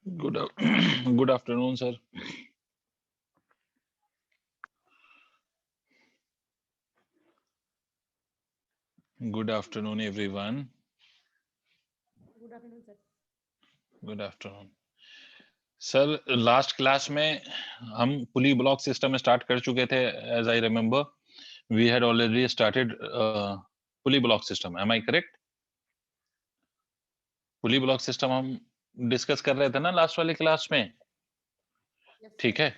Good, good afternoon, sir. Good afternoon, everyone. Good afternoon sir. Good afternoon. Sir last class में हम pulley block system start कर चुके थे. As I remember we had already started pulley block system. Am I correct? Pulley block system हम discuss कर रहे थे ना लास्ट वाली क्लास में. यस ठीक सर। है,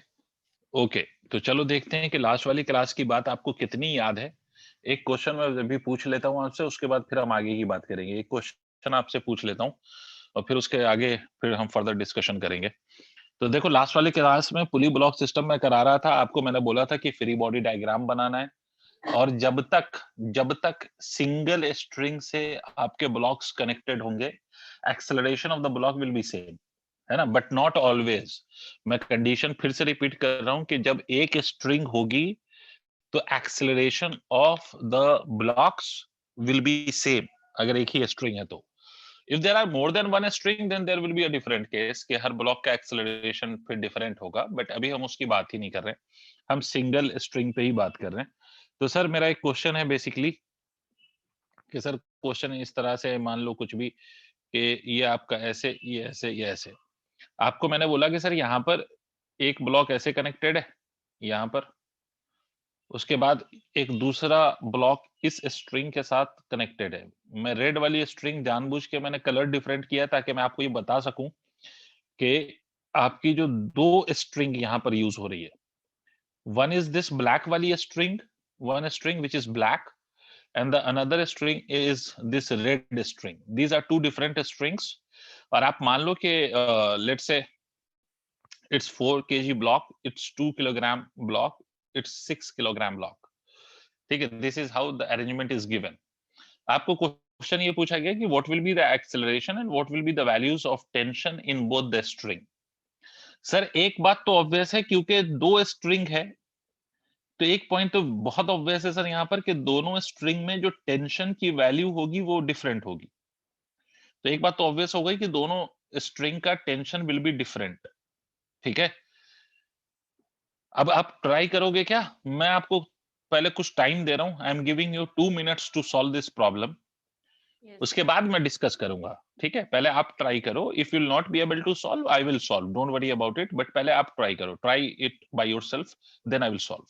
ओके. तो चलो देखते हैं कि लास्ट वाली क्लास की बात आपको कितनी याद है. एक क्वेश्चन मैं भी पूछ लेता हूँ आपसे, उसके बाद फिर हम आगे की बात करेंगे. एक क्वेश्चन आपसे पूछ लेता हूँ और फिर उसके आगे फिर हम फर्दर डिस्कशन करेंगे. तो देखो, लास्ट वाले क्लास में पुली ब्लॉक सिस्टम में करा रहा था आपको. मैंने बोला था कि फ्री बॉडी डायग्राम बनाना है, और जब तक सिंगल स्ट्रिंग से आपके ब्लॉक्स कनेक्टेड होंगे, acceleration of the block will be same, है ना, बट नॉट ऑलवेज. मैं कंडीशन फिर से रिपीट कर रहा हूं कि जब एक स्ट्रिंग होगी तो acceleration of the blocks will be same. अगर एक ही स्ट्रिंग है तो. If there are more than one string then there will be a different case कि हर ब्लॉक का एक्सेलरेशन फिर डिफरेंट होगा, बट अभी हम उसकी बात ही नहीं कर रहे हैं. हम सिंगल स्ट्रिंग पे ही बात कर रहे हैं. तो सर मेरा एक क्वेश्चन है बेसिकली कि सर क्वेश्चन इस तरह से मान लो कुछ भी कि ये आपका ऐसे, ये ऐसे, ये ऐसे. आपको मैंने बोला कि सर यहाँ पर एक ब्लॉक ऐसे कनेक्टेड है यहाँ पर, उसके बाद एक दूसरा ब्लॉक इस स्ट्रिंग के साथ कनेक्टेड है. मैं रेड वाली स्ट्रिंग जानबूझ के मैंने कलर डिफरेंट किया ताकि मैं आपको ये बता सकूं कि आपकी जो दो स्ट्रिंग यहाँ पर यूज हो रही है, वन इज दिस ब्लैक वाली string, one string which is black, and the another string is this red string. These are two different strings. और आप मान लो कि let's say it's 4 kg block, it's 2 kilogram block, it's 6 kilogram block. ठीक है, this is how the arrangement is given. आपको question ये पूछा गया कि what will be the acceleration and what will be the values of tension in both the string. Sir एक बात तो ऑब्वियस है, क्योंकि दो स्ट्रिंग है तो एक पॉइंट तो बहुत ऑब्वियस है सर यहाँ पर कि दोनों स्ट्रिंग में जो टेंशन की वैल्यू होगी वो डिफरेंट होगी. तो एक बात तो ऑब्वियस हो गई कि दोनों स्ट्रिंग का टेंशन विल बी डिफरेंट. ठीक है, अब आप ट्राई करोगे क्या? मैं आपको पहले कुछ टाइम दे रहा हूं. I am giving you 2 minutes to solve this problem. Yes उसके सर। बाद मैं डिस्कस करूंगा. ठीक है, पहले आप ट्राई करो. If you will not be able to solve, I will solve. Don't worry about it, but पहले आप ट्राई करो. Try it by yourself, then I will solve.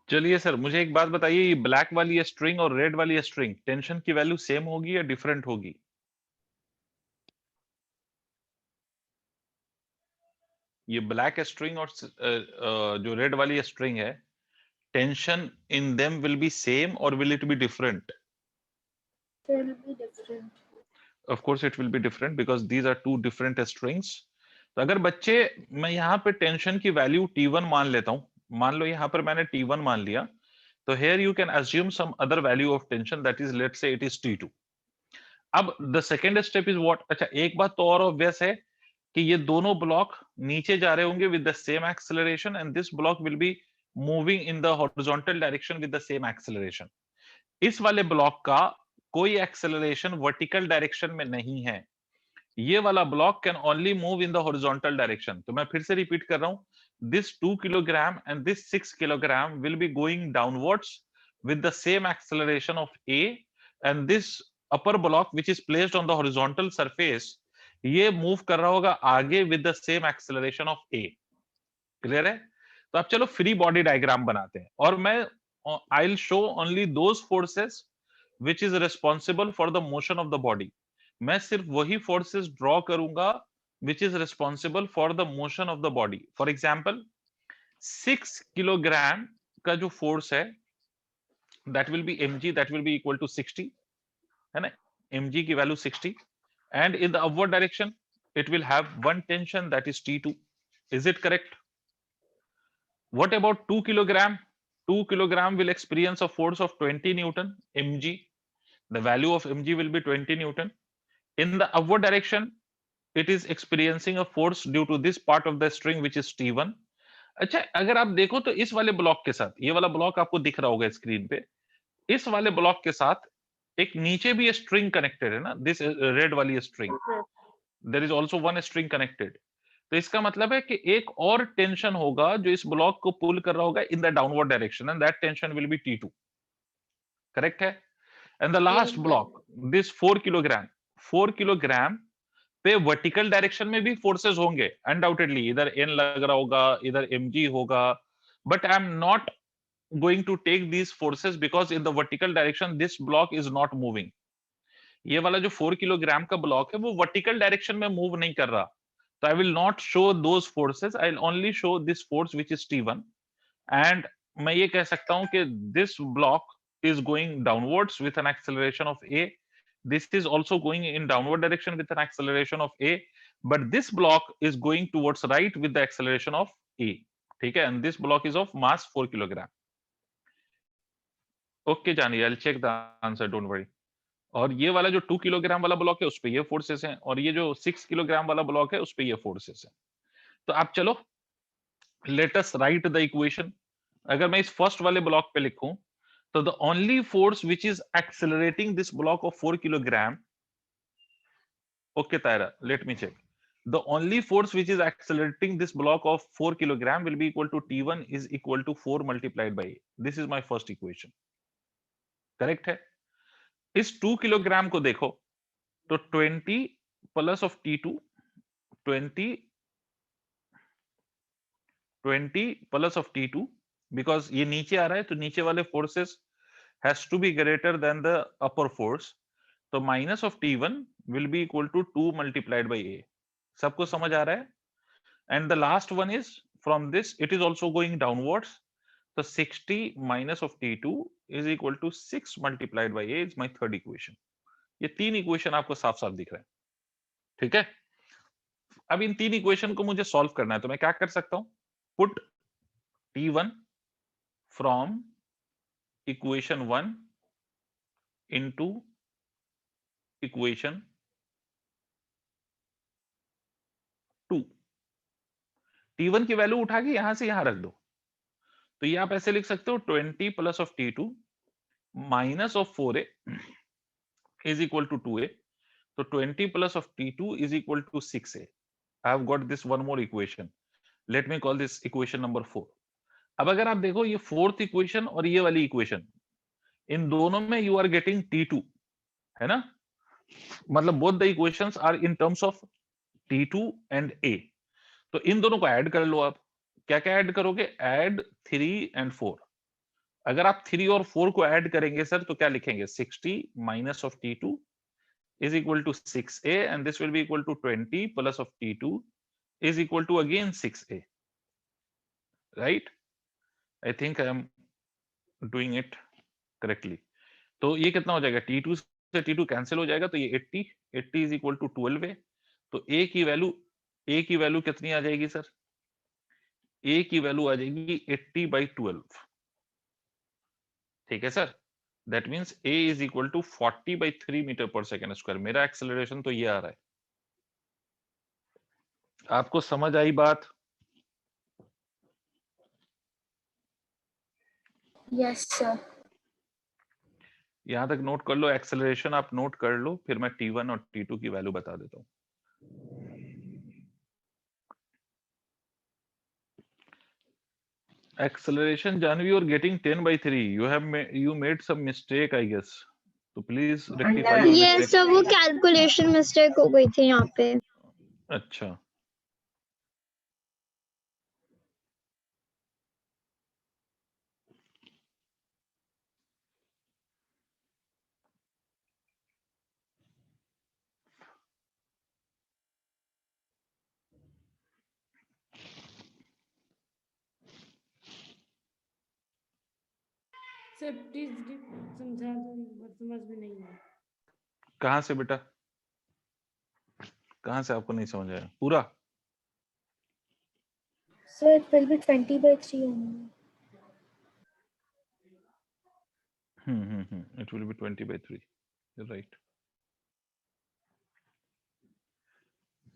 चलिए सर, मुझे एक बात बताइए, ये ब्लैक वाली स्ट्रिंग और रेड वाली स्ट्रिंग टेंशन की वैल्यू सेम होगी या डिफरेंट होगी? ये ब्लैक स्ट्रिंग और जो रेड वाली स्ट्रिंग है, tension in them will be same or will it be different? It will be different. Of course it will be different because these are two different strings. तो अगर बच्चे, मैं यहाँ पे टेंशन की वैल्यू T1 मान लेता हूँ, मान लो यहाँ पर मैंने T1 मान लिया, तो here you can assume some other value of tension, that is let's say it is T2. अब the second step is what? अच्छा, एक बात तो और ऑब्वियस है कि ये दोनों ब्लॉक नीचे जा रहे होंगे with the same acceleration and this block will be moving in the horizontal direction with the same acceleration. इस वाले ब्लॉक का कोई एक्सेलरेशन वर्टिकल डायरेक्शन में नहीं है, ये वाला block can only move in the horizontal direction. तो मैं फिर से रिपीट कर रहा हूं, this 2 kilogram and this 6 kilogram will be going downwards with the same acceleration of a, and this upper block which is placed on the horizontal surface, ये move कर रहा होगा आगे with the same acceleration of a. Clear है? तो अब चलो free body diagram बनाते हैं, और मैं I will show only those forces which is responsible for the motion of the body. मैं सिर्फ वही फोर्सेस ड्रॉ करूंगा which is responsible for the motion of the body. For example, 6 kilogram का जो फोर्स है, that will be mg, that will be equal to 60, है ना? mg की value 60, and in the upward direction it will have one tension, that is T2. Is it correct? What about 2 kilogram? 2 kilogram will experience a force of 20 Newton mg. The value of mg will be 20 Newton. In the upward direction, it is experiencing a force due to this part of the string which is T1. अच्छा, अगर आप देखो तो इस वाले block के साथ, ये वाला ब्लॉक आपको दिख रहा होगा स्क्रीन पे, इस वाले ब्लॉक के साथ एक नीचे भी स्ट्रिंग कनेक्टेड है ना, दिस रेड वाली string, there is also one string connected. तो इसका मतलब है कि एक और टेंशन होगा जो इस ब्लॉक को पुल कर रहा होगा in the downward direction, and that tension will be T2। Correct है? And the last block, this 4 kilogram, 4 kilogram पे वर्टिकल डायरेक्शन में भी फोर्सेस होंगे अनडाउटेडली, इधर एन लग रहा होगा, इधर mg होगा, but I am not going to take these forces because in the vertical direction this block is not moving. ये वाला जो 4 किलोग्राम का ब्लॉक है वो वर्टिकल डायरेक्शन में मूव नहीं कर रहा, तो I will not show those forces, I will only show this force which is T1। And मैं ये कह सकता हूं कि this block is going downwards with an acceleration of a, this is also going in downward direction with an acceleration of a, but this block is going towards right with the acceleration of a. ठीक है? and this block is of mass 4 kilogram. okay जानिए, I'll check the answer, don't worry. और ये वाला जो 2 kilogram वाला block है उस पे ये फोर्सेस हैं, और ये जो 6 किलोग्राम वाला ब्लॉक है उस पे ये फोर्सेस हैं। तो आप चलो let us right the equation. अगर मैं इस फर्स्ट वाले ब्लॉक पे लिखूं, so the only force which is accelerating this block of 4 kilogram, okay Tyra, let me check. The only force which is accelerating this block of 4 kilogram will be equal to T1 is equal to 4 multiplied by A. This is my first equation. Correct है? इस 2 kilogram को देखो तो 20 plus of T2, 20 plus of T2, because ये नीचे आ रहा है तो नीचे वाले forces has to be greater than the upper force, तो minus of T1 will be equal to 2 multiplied by A. सबको समझ आ रहा है? And the last one is from this it is also going downwards, so 60 minus of T2 is equal to 6 multiplied by A is my third equation. ये तीन equation आपको साफ साफ दिख रहा है, ठीक है? अब इन तीन इक्वेशन को मुझे सॉल्व करना है, तो मैं क्या कर सकता हूं? Put T1 from equation 1 into equation 2। T1 की वैल्यू उठा के यहां से यहां रख दो, तो ये आप ऐसे लिख सकते हो 20 plus of T2 minus of 4A is equal to 2A, so 20 plus of T2 is equal to 6A. I have got this one more equation, let me call this equation number 4। अब अगर आप देखो ये fourth equation और ये वाली equation, इन दोनों में यू आर गेटिंग T2, है ना? मतलब both the equations are in terms of T2 and A, तो इन दोनों को ऐड कर लो आप। क्या क्या ऐड करोगे? ऐड 3 and 4, अगर आप 3 और 4 को ऐड करेंगे सर तो क्या लिखेंगे 60 minus of T2 is equal to 6a and this will be equal to 20 plus of T2 is equal to again 6a, right? I think I am doing it correctly. तो ये कितना हो जाएगा T2 से T2 cancel हो जाएगा तो ये 80 is equal to 12a. तो a की वैल्यू कितनी आ जाएगी सर? a की वैल्यू आ जाएगी 80/12. ठीक है sir? That means a is equal to 40/3 metre पर सेकेंड स्क्वायर. मेरा एक्सेलरेशन तो ये आ रहा है. आपको समझ आई बात? Yes, sir. यहां तक नोट कर लो. एक्सेलरेशन आप नोट कर लो, फिर मैं T1 और T2 की वैल्यू बता देता हूं. Acceleration, Janvi, you're getting 10/3. You made some mistake, I guess. So please rectify your Yes, mistake. Sir वो कैलकुलेशन मिस्टेक हो गई थी यहाँ पे. अच्छा. सर प्लीज समझा दो, एक बार समझ में नहीं आया. कहां से बेटा? कहां से आपको नहीं समझ आया पूरा? Sir, it will be 20/3 only. It will be 20/3. You're right.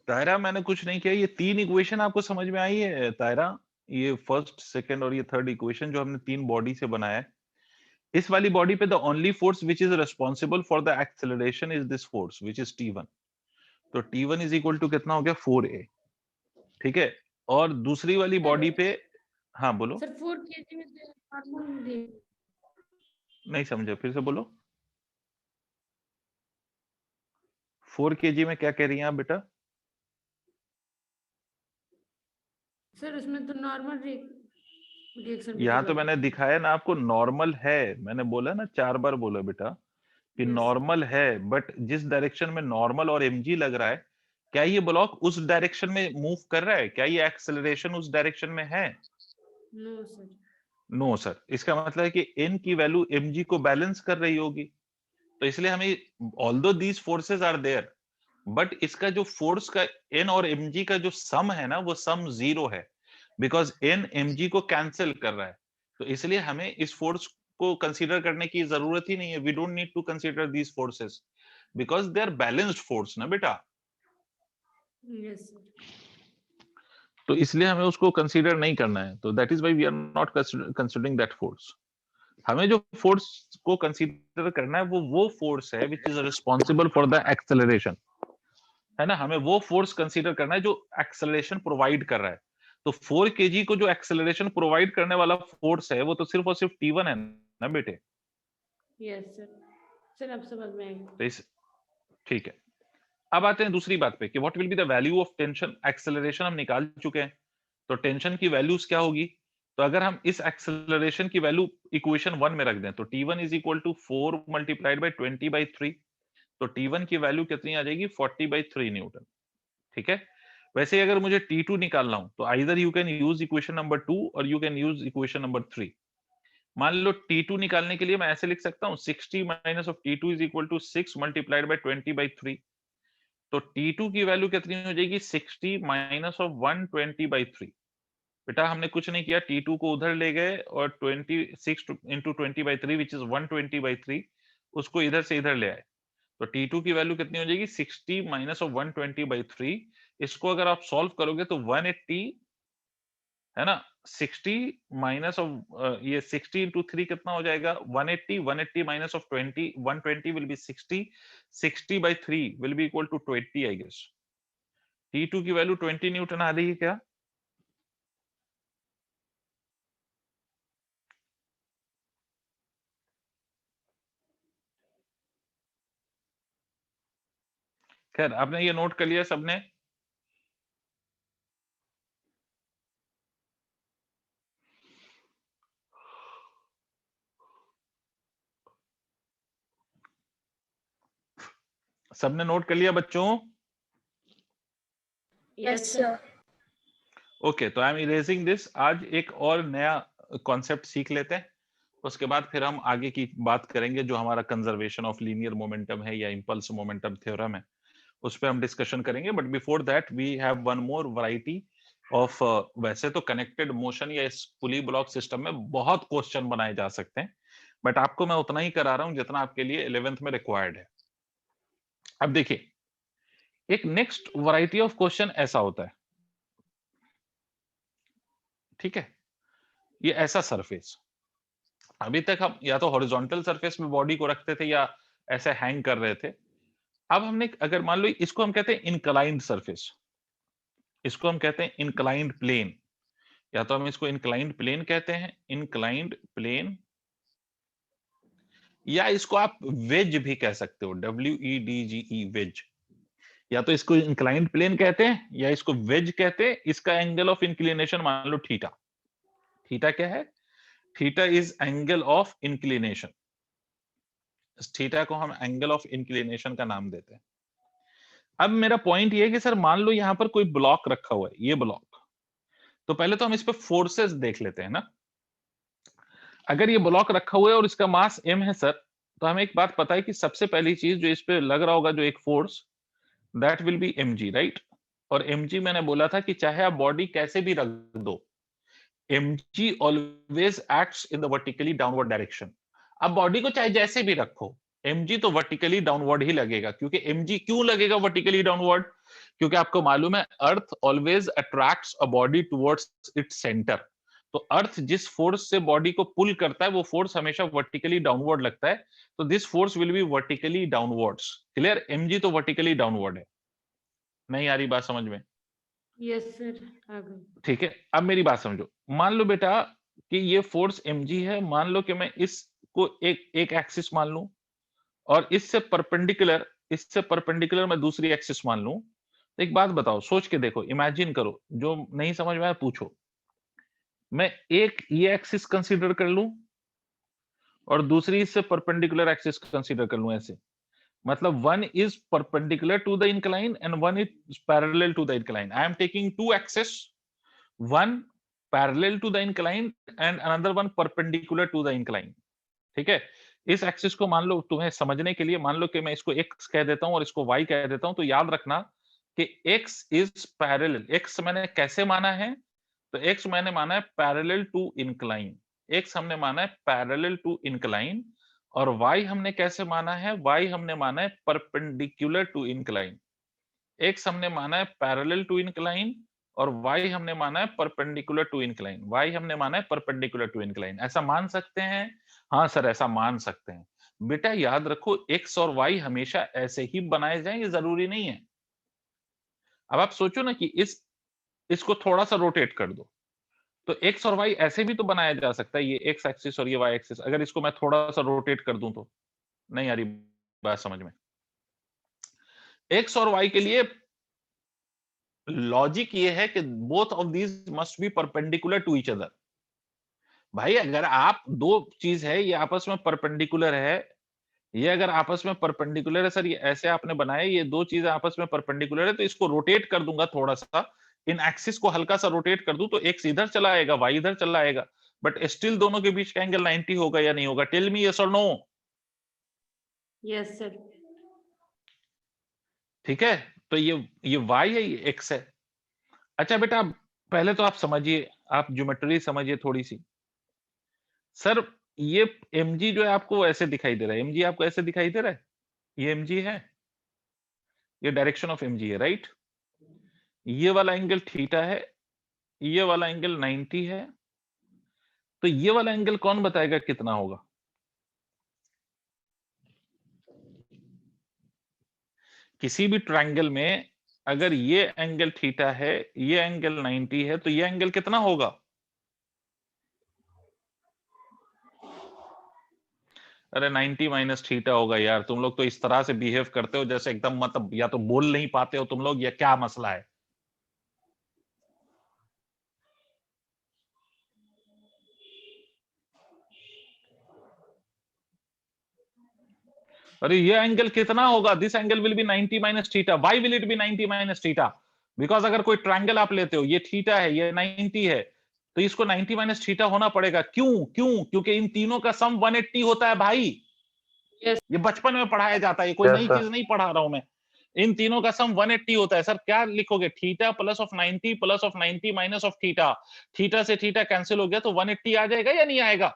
तायरा, मैंने कुछ नहीं किया. ये 3 इक्वेशन आपको समझ में आई है तायरा? ये फर्स्ट, सेकंड और ये थर्ड इक्वेशन जो हमने 3 बॉडी से बनाया है. इस वाली बॉडी पे the only force which is responsible for the acceleration is this force which is T1. तो T1 इज इक्वल टू कितना हो गया 4a. ठीक है. और दूसरी वाली बॉडी पे, हाँ बोलो. सर 4 kg में से नॉर्मल दे. नहीं समझे, फिर से बोलो. 4 kg में क्या कह रही हैं आप बेटा? सर उसमें तो नॉर्मल रिएक्शन. यहाँ तो मैंने दिखाया ना आपको, नॉर्मल है. मैंने बोला ना, 4 बार बोला बेटा कि नॉर्मल है, बट जिस डायरेक्शन में नॉर्मल और mg लग रहा है, क्या ये ब्लॉक उस डायरेक्शन में मूव कर रहा है? क्या ये एक्सेलरेशन उस डायरेक्शन में है? No sir. No sir. इसका मतलब है कि n की वैल्यू mg को बैलेंस कर रही होगी. तो इसलिए हमें, although these forces are there, but इसका जो फोर्स का n और mg का जो सम है ना, वो सम 0 है, बिकॉज n mg को कैंसिल कर रहा है. तो इसलिए हमें इस फोर्स को कंसीडर करने की जरूरत ही नहीं है. We don't need to consider these forces because they are balanced force ना बेटा. Yes sir. तो इसलिए हमें उसको कंसीडर नहीं करना है. तो that is why we are not considering that force. हमें जो फोर्स को कंसीडर करना है वो फोर्स है which is responsible for the acceleration, है ना. हमें वो फोर्स कंसीडर करना है जो एक्सेलरेशन प्रोवाइड कर रहा है. तो 4 kg को जो एक्सेलरेशन प्रोवाइड करने वाला फोर्स है वो तो सिर्फ और सिर्फ T1 है ना बेटे. Yes sir. सर अब समझ में आएगा. तो इस, ठीक है. अब आते हैं दूसरी बात पे कि what will be the value of tension. Acceleration हम निकाल चुके हैं, तो टेंशन की वैल्यूज क्या होगी? तो अगर हम इस एक्सेलरेशन की वैल्यू इक्वेशन 1 में रख दें तो T1 is equal to 4 multiplied by 20/3. तो T1 की वैल्यू कितनी आ जाएगी 40/3 न्यूटन. ठीक है. वैसे ही अगर मुझे T2 निकालना हो तो either you can use equation number 2 और you can use equation number 3. मान लो T2 निकालने के लिए मैं ऐसे लिख सकता हूं 60 minus of T2 is equal to 6 multiplied by 20/3. तो T2 की वैल्यू कितनी हो जाएगी 60 माइनस ऑफ 120/3. बेटा हमने कुछ नहीं किया, T2 को उधर ले गए और 26 इंटू 20/3 विच इज 120/3 उसको इधर से इधर ले आए. तो T2 की वैल्यू कितनी हो जाएगी 60 माइनस ऑफ 120/3. इसको अगर आप सॉल्व करोगे तो 180, है ना. 60 माइनस ऑफ ये 60 इंटू 3 कितना हो जाएगा 180. 180 minus of 20, 120 will be 60. 60/3 will be equal to 20 I guess. T2 की वैल्यू 20 न्यूटन आ रही है क्या? खैर आपने ये नोट कर लिया सबने? सबने नोट कर लिया बच्चों? Yes, sir. ओके, तो आई एम इरेजिंग दिस। आज एक और नया कॉन्सेप्ट सीख लेते हैं, उसके बाद फिर हम आगे की बात करेंगे जो हमारा कंजर्वेशन ऑफ लीनियर मोमेंटम है या इंपल्स मोमेंटम थ्योरम है, उस पर हम डिस्कशन करेंगे। But before that we have one more variety of, वैसे तो कनेक्टेड मोशन या इस पुली ब्लॉक सिस्टम में बहुत क्वेश्चन बनाए जा सकते हैं, बट आपको मैं उतना ही करा रहा हूं जितना आपके लिए 11th में रिक्वायर्ड है। अब देखिए, एक नेक्स्ट वैरायटी ऑफ क्वेश्चन ऐसा होता है, ठीक है, ये ऐसा सरफेस, अभी तक हम या तो हॉरिजॉन्टल सरफेस में बॉडी को रखते थे या ऐसे हैंग कर रहे थे। अब हमने, अगर मान लो इसको हम कहते हैं इंक्लाइंड सरफेस, इसको हम कहते हैं इंक्लाइंड प्लेन, या तो हम इसको इंक्लाइंड प्लेन कहते हैं, इंक्लाइंड प्लेन, या इसको आप वेज भी कह सकते हो, WEDGE, वेज। या तो इसको इंक्लाइंड प्लेन कहते हैं या इसको वेज कहते हैं। इसका एंगल ऑफ इंक्लिनेशन मान लो थीटा। थीटा क्या है? Theta is angle of inclination. Theta को हम एंगल ऑफ इंक्लिनेशन का नाम देते हैं। अब मेरा पॉइंट ये है कि सर मान लो यहां पर कोई ब्लॉक रखा हुआ है, ये ब्लॉक, तो पहले तो हम इस पे फोर्सेस देख लेते हैं ना। अगर ये ब्लॉक रखा हुआ है और इसका मास m है सर, तो हमें एक बात पता है कि सबसे पहली चीज जो इस पे लग रहा होगा, जो एक force, that will be mg, right. और mg मैंने बोला था कि चाहे आप बॉडी कैसे भी रख दो, mg always acts in the vertically downward direction. अब बॉडी को चाहे जैसे भी रखो, mg तो वर्टिकली डाउनवर्ड ही लगेगा। क्योंकि mg क्यों लगेगा वर्टिकली डाउनवर्ड? क्योंकि आपको मालूम है Earth always attracts a body towards its centre. तो अर्थ जिस फोर्स से बॉडी को पुल करता है, वो फोर्स हमेशा वर्टिकली डाउनवर्ड लगता है। तो this force will be vertically downwards. Clear? mg तो वर्टिकली डाउनवर्ड है। नहीं आ रही बात समझ में? यस सर, आ गई। ठीक है, अब मेरी बात समझो। मान लो बेटा कि ये फोर्स mg है, मान लो कि मैं इसको एक एक एक्सिस मान लूं और इससे परपेंडिकुलर मैं दूसरी एक्सिस मान लूं। तो एक बात बताओ, सोच के देखो, इमेजिन करो, जो नहीं समझ में आया पूछो। मैं एक ये एक्सिस कंसीडर कर लूं और दूसरी इससे परपेंडिकुलर एक्सिस कंसीडर कर लूं, ऐसे मतलब one is perpendicular to the incline and one is parallel to the incline. I am taking two axis, one parallel to the incline and another one perpendicular to the incline। ठीक है, इस axis को मान लो, तुम्हें समझने के लिए मान लो कि मैं इसको x कह देता हूं और इसको y कह देता हूं। तो याद रखना कि x इज पैरेलल। x मैंने कैसे माना है? तो x मैंने माना है पैरेलल टू इंक्लाइन। x हमने माना है पैरेलल टू इंक्लाइन। और y हमने कैसे माना है? y हमने माना है परपेंडिकुलर टू इंक्लाइन। x हमने माना है पैरेलल टू इंक्लाइन और y हमने माना है परपेंडिकुलर टू इंक्लाइन। y हमने माना है परपेंडिकुलर टू इंक्लाइन। ऐसा मान सकते हैं? हाँ सर, ऐसा मान सकते हैं। बेटा याद रखो, x और y हमेशा ऐसे ही बनाए जाएं, ये जरूरी नहीं है। अब आप सोचो ना कि इसको थोड़ा सा रोटेट कर दो, तो x और y ऐसे भी तो बनाया जा सकता है, ये x एक्सिस और ये y एक्सिस। अगर इसको मैं थोड़ा सा रोटेट कर दूं तो नहीं आ रही बात समझ में? x और y के लिए लॉजिक ये है कि both of these must be perpendicular to each other. भाई अगर आप दो चीज है, ये आपस में परपेंडिकुलर है, ये अगर आपस में परपेंडिकुलर है सर, ये ऐसे आपने बनाए, ये दो चीजें आपस में परपेंडिकुलर है, तो इसको रोटेट कर दूंगा थोड़ा सा, इन एक्सिस को हल्का सा रोटेट कर दूं, तो एक्स इधर चला आएगा, वाई इधर चला आएगा, बट स्टिल दोनों के बीच का एंगल 90 होगा या नहीं होगा? टेल मी यस और नो। Yes sir. ठीक है, तो ये y है, ये x है। अच्छा बेटा, पहले तो आप समझिए, आप ज्योमेट्री समझिए थोड़ी सी। सर ये mg जो है आपको ऐसे दिखाई दे रहा है, mg आपको ऐसे दिखाई दे रहा है, ये mg है, ये डायरेक्शन ऑफ mg है, राइट। ये वाला एंगल थीटा है, ये वाला एंगल 90 है। तो ये वाला एंगल कौन बताएगा कितना होगा? किसी भी ट्रायंगल में अगर ये एंगल थीटा है, ये एंगल 90 है, तो ये एंगल कितना होगा? अरे 90 माइनस थीटा होगा यार। तुम लोग तो इस तरह से बिहेव करते हो जैसे एकदम, मतलब या तो बोल नहीं पाते हो तुम लोग, या क्या मसला है? अरे ये एंगल कितना होगा? This angle will B 90 minus theta. Why will it B 90 minus theta? Because अगर कोई ट्रायंगल आप लेते हो, ये थीटा है, ये 90 है, तो इसको 90 माइनस थीटा होना पड़ेगा. क्यों? क्योंकि इन तीनों का सम 180 होता है भाई. Yes. ये बचपन में पढ़ाया जाता है, कोई नई चीज नहीं पढ़ा रहा हूं मैं. इन तीनों का सम 180 होता है. सर क्या लिखोगे? Theta plus of 90 minus of theta. Theta से थीटा कैंसिल हो गया तो 180 आ जाएगा या नहीं आएगा?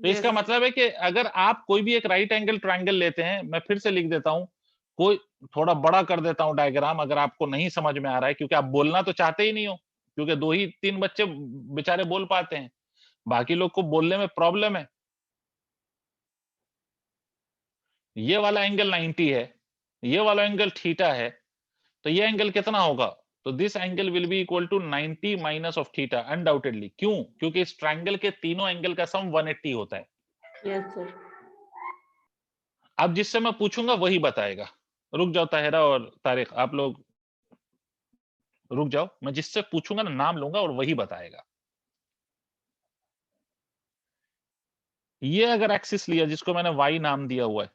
तो इसका Yes. मतलब है कि अगर आप कोई भी एक राइट एंगल ट्रायंगल लेते हैं, मैं फिर से लिख देता हूं, कोई थोड़ा बड़ा कर देता हूं डायग्राम, अगर आपको नहीं समझ में आ रहा है, क्योंकि आप बोलना तो चाहते ही नहीं हो, क्योंकि 2 ही 3 बच्चे बेचारे बोल पाते हैं, बाकी लोग को बोलने में प्रॉब्लम है. ये वाला एंगल 90 है, ये वाला एंगल थीटा है, तो ये एंगल कितना होगा? तो this angle will be equal to 90 minus of theta undoubtedly. क्यों? क्योंकि इस ट्रायंगल के तीनों एंगल का सम 180 होता है. Yes, sir. अब जिससे मैं पूछूंगा वही बताएगा. रुक जाओ ताहिरा और तारिक, आप लोग रुक जाओ. मैं जिससे पूछूंगा ना, नाम लूंगा और वही बताएगा. ये अगर एक्सिस लिया, जिसको मैंने वाई नाम दिया हुआ है,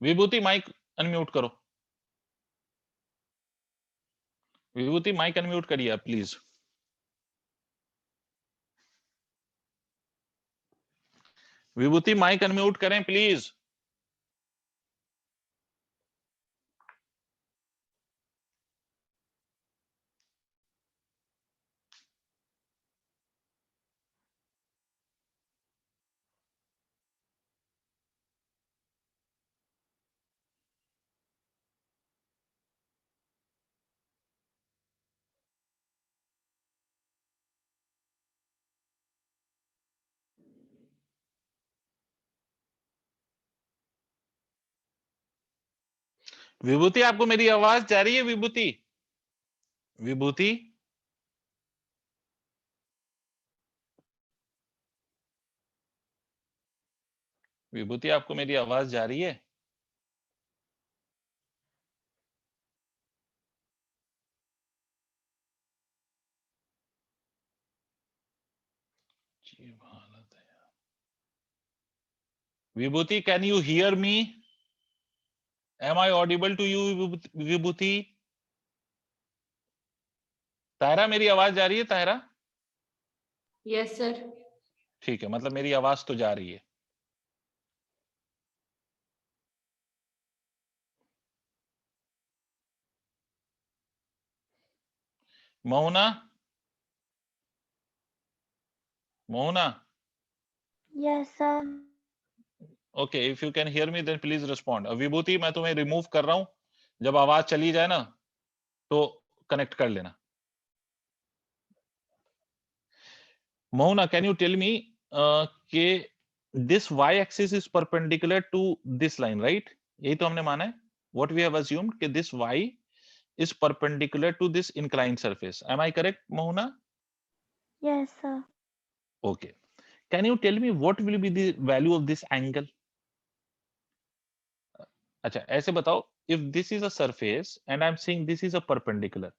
विभूति माइक अनम्यूट करो. विभूति माइक अनम्यूट करिए आप प्लीज. विभूति माइक अनम्यूट करें प्लीज. विभूति आपको मेरी आवाज जा रही है? विभूति, विभूति, विभूति आपको मेरी आवाज जा रही है? हालत है यार. Vibhuti, can you hear me? Am I audible to you Vibhuti? Taira मेरी आवाज जा रही है? तायरा Yes, sir. ठीक है, मतलब मेरी आवाज तो जा रही है. Mohana, Mohana, Yes, sir. Okay, if you can hear me then please respond. Vibhuti, मैं तुम्हें रिमूव कर रहा हूं, जब आवाज चली जाए ना तो कनेक्ट कर लेना. Mohana, can you tell me कि this y axis is perpendicular to this line, right? यही तो हमने माना है. व्हाट वी हैव अज्यूम्ड कि this y is perpendicular to this inclined surface. Am I correct, Mohuna? Yes, sir. Okay. Can you tell me what will be the value of this angle? अच्छा, ऐसे बताओ, if this is a surface and I'm saying this is a perpendicular,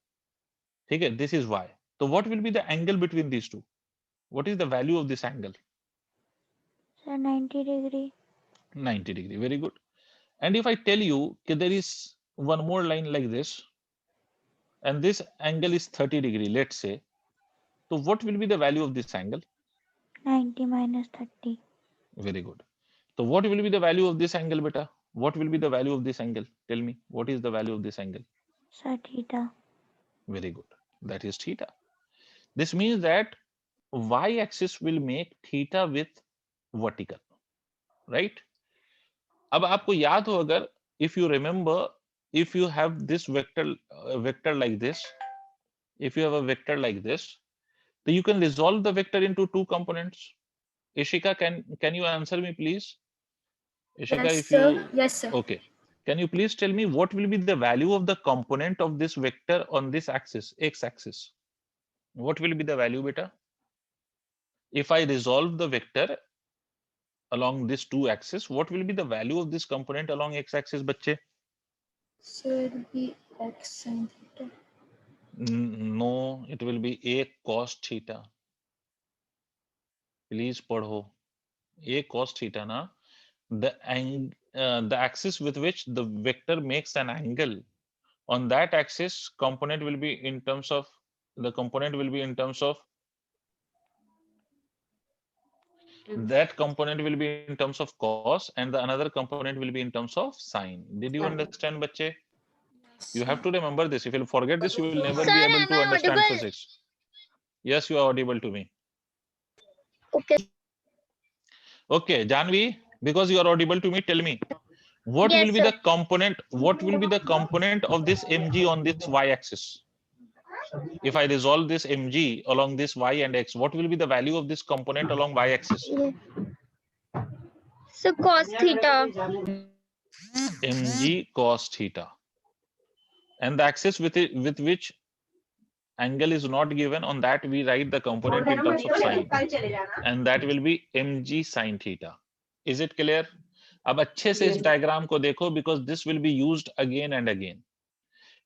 ठीक है, this is y, तो what will be the angle between these two? What is the value of this angle? Sir, 90 degree. 90 degree. Very good. And if I tell you that there is one more line like this, and this angle is 30 degree, let's say, so what will be the value of this angle? 90 minus 30. Very good. So what will be the value of this angle, beta? What will be the value of this angle? Tell me, what is the value of this angle? Sir, theta. Very good. That is theta. This means that y-axis will make theta with vertical, right? अब आपको याद हो, अगर if you remember, if you have this vector like this, if you have a vector like this, so you can resolve the vector into two components. Ishika, can you answer me please? Ishika, Yes, if sir. you Yes, sir. okay, can you please tell me what will be the value of the component of this vector on this axis, x-axis? What will be the value, beta? If I resolve the vector along this two axis, what will be the value of this component along x-axis, bachche? Sir, it will be x sin theta. No, it will be a cos theta. Please padho. ये cos theta ना, the axis with which the vector makes an angle, on that axis component will be in terms of the component will be in terms of that component will be in terms of cos and the another component will be in terms of sine. Did you understand, bachche? You have to remember this. If you forget this, you will never Sir, be able am to I understand audible? physics. Yes, you are audible to me. Okay. Okay, Janvi, because you are audible to me, tell me what Yes, will be sir. the component, what will be the component of this mg on this y-axis? If I resolve this mg along this y and x, what will be the value of this component along y-axis? Yeah. So cos theta. Mg cos theta. And the axis with which angle is not given, on that we write the component in terms of sine, and that will be mg sin theta. Is it clear? अब अच्छे से इस Yes. Diagram को देखो, because this will be used again and again.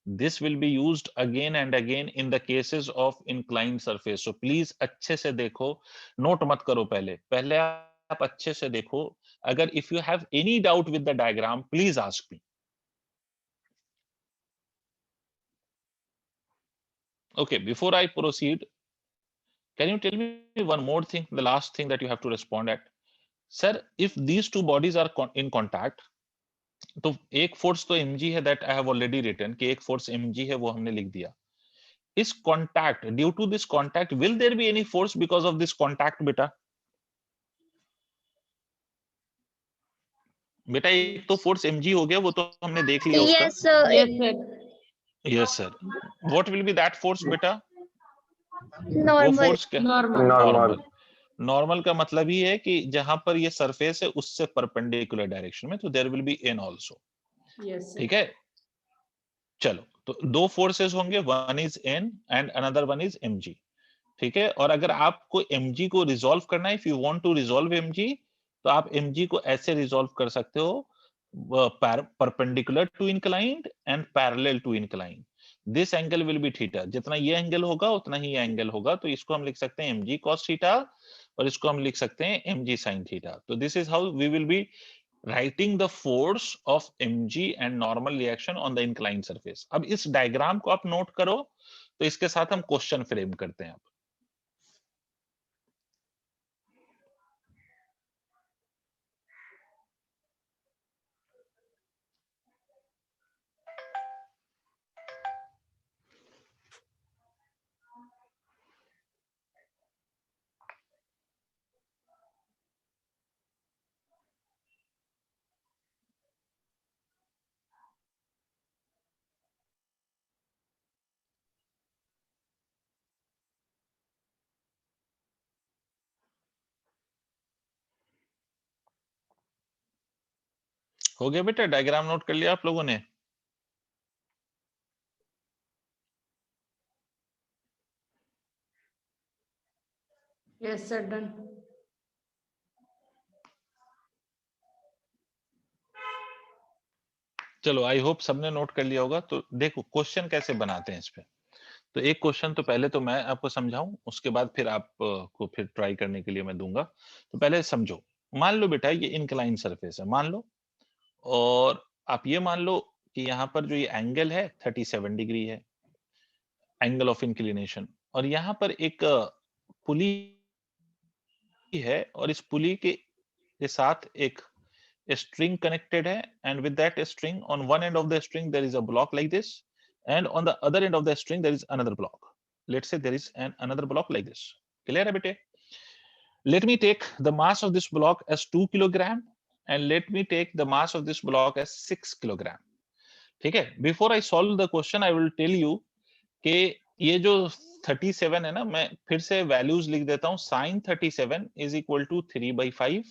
This will be used again and again in the cases of inclined surface. So please अच्छे से देखो, note मत करो पहले पहले आप अच्छे से देखो. अगर if you have any doubt with the diagram, please ask me. Okay, before I proceed, can you tell me one more thing, the last thing that you have to respond at? Sir, if these two bodies are in contact, तो एक force तो mg है, that I have already written कि एक force mg है, वो हमने लिख दिया. Is contact, due to this contact, will there be any force because of this contact, बेटा? बेटा एक तो फोर्स mg हो गया, वो तो हमने देख लिया उसका. Yes, sir. Yes, sir. Yes sir. What will be that force, बेटा? वो Normal. फोर्स क्या? Normal. नॉर्मल. नॉर्मल का मतलब ही है कि जहां पर ये सरफेस है उससे परपेंडिकुलर डायरेक्शन में, तो there will be N also. Yes, sir. ठीक है, चलो तो दो फोर्सेस होंगे, one is N and another one is mg. ठीक है, और अगर आपको mg को रिजॉल्व करना है, if you want to resolve mg, तो आप mg को ऐसे रिजॉल्व कर सकते हो, perpendicular to inclined and parallel to inclined. This angle will be theta. जितना ये एंगल होगा उतना ही ये एंगल होगा, तो इसको हम लिख सकते हैं mg cos थीटा और इसको हम लिख सकते हैं mg sin थीटा. तो this is how we will be writing the force of mg and normal reaction on the inclined surface. अब इस डायग्राम को आप नोट करो, तो इसके साथ हम क्वेश्चन फ्रेम करते हैं. अब हो गया बेटा, डायग्राम नोट कर लिया आप लोगों ने? Yes, sir. Done. चलो, आई होप सबने नोट कर लिया होगा. तो देखो क्वेश्चन कैसे बनाते हैं इस पे. तो एक क्वेश्चन तो पहले तो मैं आपको समझाऊं, उसके बाद फिर आप को फिर ट्राई करने के लिए मैं दूंगा. तो पहले समझो. मान लो बेटा ये इंक्लाइन सरफेस है, मान लो, और आप ये मान लो कि यहाँ पर जो ये एंगल है 37 डिग्री है, एंगल ऑफ इंक्लिनेशन. और यहाँ पर एक पुली है, और इस पुली के साथ एक string connected है, and with that string, on one end of the string there is a block like this, and on the other end of the string there is another block. Let's say there is another block like this. Clear है बेटे? Let me take the mass of this block as 2 kilogram, and let me take the mass of this block as 6 kilogram. ठीक है, before I solve the question I will tell you कि ये जो 37 है ना, मैं फिर से वैल्यूज लिख देता हूं. sin 37 is equal to 3/5,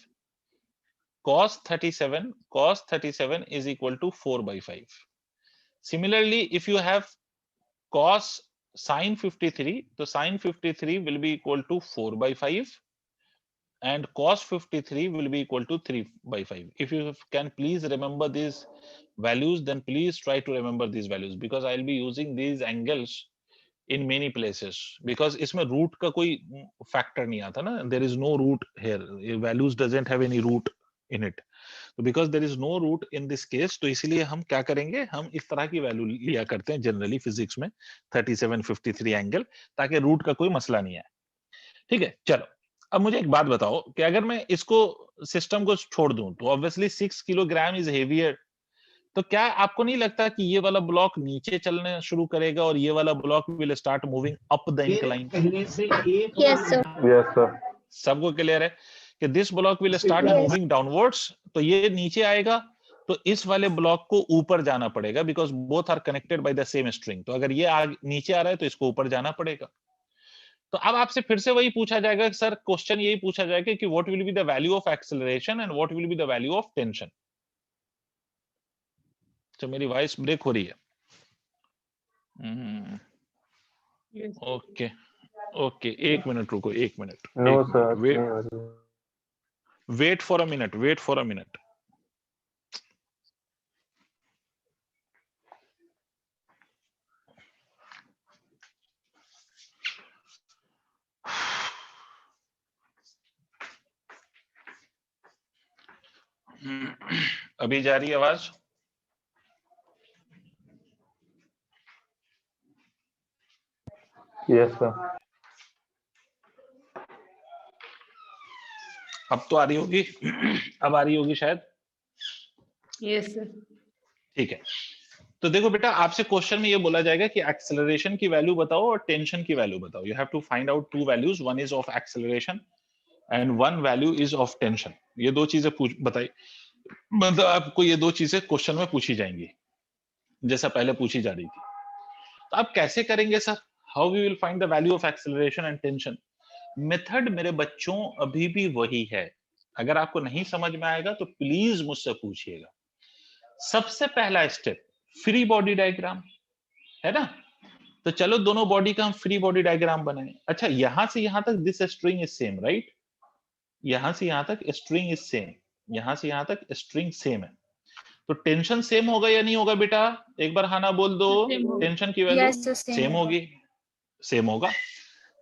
cos 37 is equal to 4/5. Similarly, if you have cos sin 53, so sin 53 will be equal to 4/5 and cos 53 will be equal to 3/5. If you can please remember these values, then please try to remember these values, because I'll be using these angles in many places because इसमें root का कोई factor नहीं आता ना, there is no root here, values doesn't have any root in it, so because there is no root in this case, तो इसीलिए हम क्या करेंगे, हम इस तरह की वैल्यू लिया करते हैं जनरली फिजिक्स में 3753 एंगल, ताकि रूट का कोई मसला नहीं है। ठीक है, चलो अब मुझे एक बात बताओ कि अगर मैं इसको सिस्टम को छोड़ दूं तो ऑब्वियसली 6 किलोग्राम इज हेवियर, तो क्या आपको नहीं लगता कि ये वाला ब्लॉक नीचे चलने शुरू करेगा और ये वाला block will start moving up the incline? Yes, sir. Yes, sir. सबको क्लियर है कि this block will start Yes. Moving downwards, तो ये नीचे आएगा तो इस वाले ब्लॉक को ऊपर जाना पड़ेगा because both are connected by the same string, तो अगर ये नीचे आ रहा है तो इसको ऊपर जाना पड़ेगा। तो अब आपसे फिर से वही पूछा जाएगा कि सर क्वेश्चन यही पूछा जाएगा कि what will be the value of acceleration and what will be the value of tension. तो मेरी वॉइस ब्रेक हो रही है। Yes. ओके ओके, एक मिनट रुको, एक मिनट, No, एक sir. मिनट, नहीं हो रही। Wait for a minute, wait for a minute. अभी जा रही है आवाज? Yes, sir. अब तो आ रही होगी, अब आ रही होगी शायद। Yes, sir. ठीक है, तो देखो बेटा, आपसे क्वेश्चन में ये बोला जाएगा कि एक्सेलरेशन की वैल्यू बताओ और टेंशन की वैल्यू बताओ। You have to find out two values, one is of acceleration and one value is of tension. ये दो चीजें बताई, मतलब आपको ये दो चीजें क्वेश्चन में पूछी जाएंगी जैसा पहले पूछी जा रही थी। तो आप कैसे करेंगे sir? How we will find the value of acceleration and tension? Method मेरे बच्चों अभी भी वही है। अगर आपको नहीं समझ में आएगा तो प्लीज मुझसे पूछिएगा। सबसे पहला स्टेप फ्री बॉडी डायग्राम है ना, तो चलो दोनों बॉडी का हम फ्री बॉडी डायग्राम बनाएं। अच्छा, यहां से यहां तक this string is same, right? यहां से यहां तक स्ट्रिंग इज सेम, यहां से यहां तक स्ट्रिंग सेम है, तो टेंशन सेम होगा या नहीं होगा बेटा? एक बार हाँ ना बोल दो। Same होगा। टेंशन की value Yes, sir, same same होगा। होगी, सेम होगा।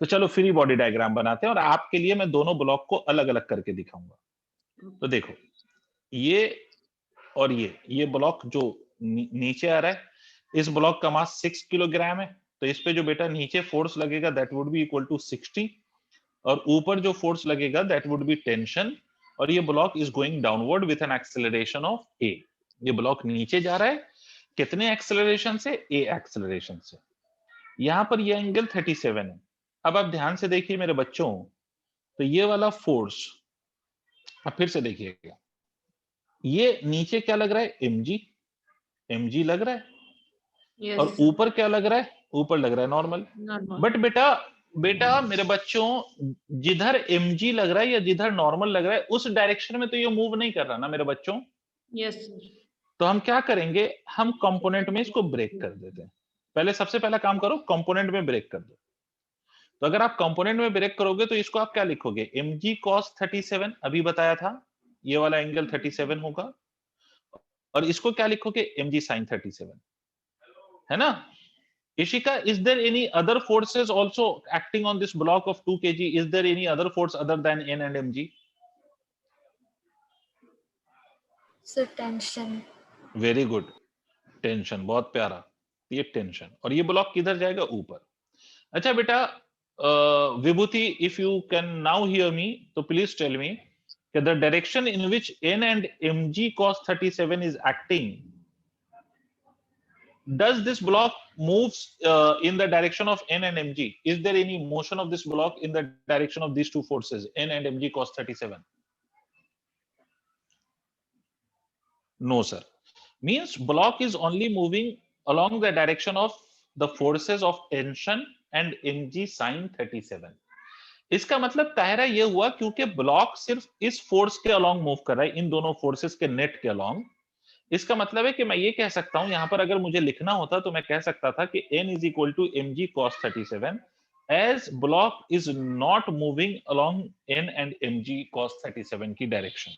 तो चलो फ्री बॉडी डायग्राम बनाते हैं और आपके लिए मैं दोनों ब्लॉक को अलग अलग करके दिखाऊंगा। तो देखो, ये और ये ब्लॉक जो नीचे आ रहा है, इस ब्लॉक का मास 6 किलोग्राम है, तो इस पे जो बेटा नीचे फोर्स लगेगा that would be equal to 60, और ऊपर जो फोर्स लगेगा दैट वुड बी टेंशन, और ये block is going downward with an acceleration of A. ये ब्लॉक नीचे जा रहा है कितने एक्सेलरेशन से? ए एक्सेलरेशन से। यहां पर ये एंगल 37 है। अब आप ध्यान से देखिए मेरे बच्चों, तो ये वाला फोर्स, अब फिर से देखिएगा, ये नीचे क्या लग रहा है? mg, mg लग रहा है, Yes, और sir. ऊपर क्या लग रहा है? ऊपर लग रहा है नॉर्मल। Normal. बट बेटा मेरे बच्चों, जिधर mg लग रहा है या जिधर नॉर्मल लग रहा है उस डायरेक्शन में तो ये मूव नहीं कर रहा ना मेरे बच्चों। Yes, sir. तो हम क्या करेंगे, हम कंपोनेंट में इसको ब्रेक कर देते हैं। पहले सबसे पहला काम करो, कंपोनेंट में ब्रेक कर दो। तो अगर आप कंपोनेंट में ब्रेक करोगे तो इसको आप क्या लिखोगे? mg cos 37, अभी बताया था ये वाला एंगल 37 होगा, और इसको क्या लिखोगे? mg sin 37, है ना? Ishika, is there any other forces also acting on this block of 2 kg? Is there any other force other than N and mg? So tension. Very good. Tension, बहुत प्यारा। ये टेंशन, और ये block किधर जाएगा? ऊपर। अच्छा बेटा, विभूति, if you can now hear me, तो please tell me that the direction in which N and mg cos 37 is acting, does this block moves in the direction of N and mg? Is there any motion of this block in the direction of these two forces, N and mg cos 37? No, sir. Means block is only moving along the direction of the forces of tension and mg sin 37. इसका मतलब ताहरा ये हुआ क्योंकि block सिर्फ इस force के along move कर रहा है, इन दोनों फोर्सेस के नेट के अलोंग। इसका मतलब है कि मैं ये कह सकता हूं, यहां पर अगर मुझे लिखना होता तो मैं कह सकता था कि n is equal to mg cos 37 as block is not moving along n and mg cos 37 की direction,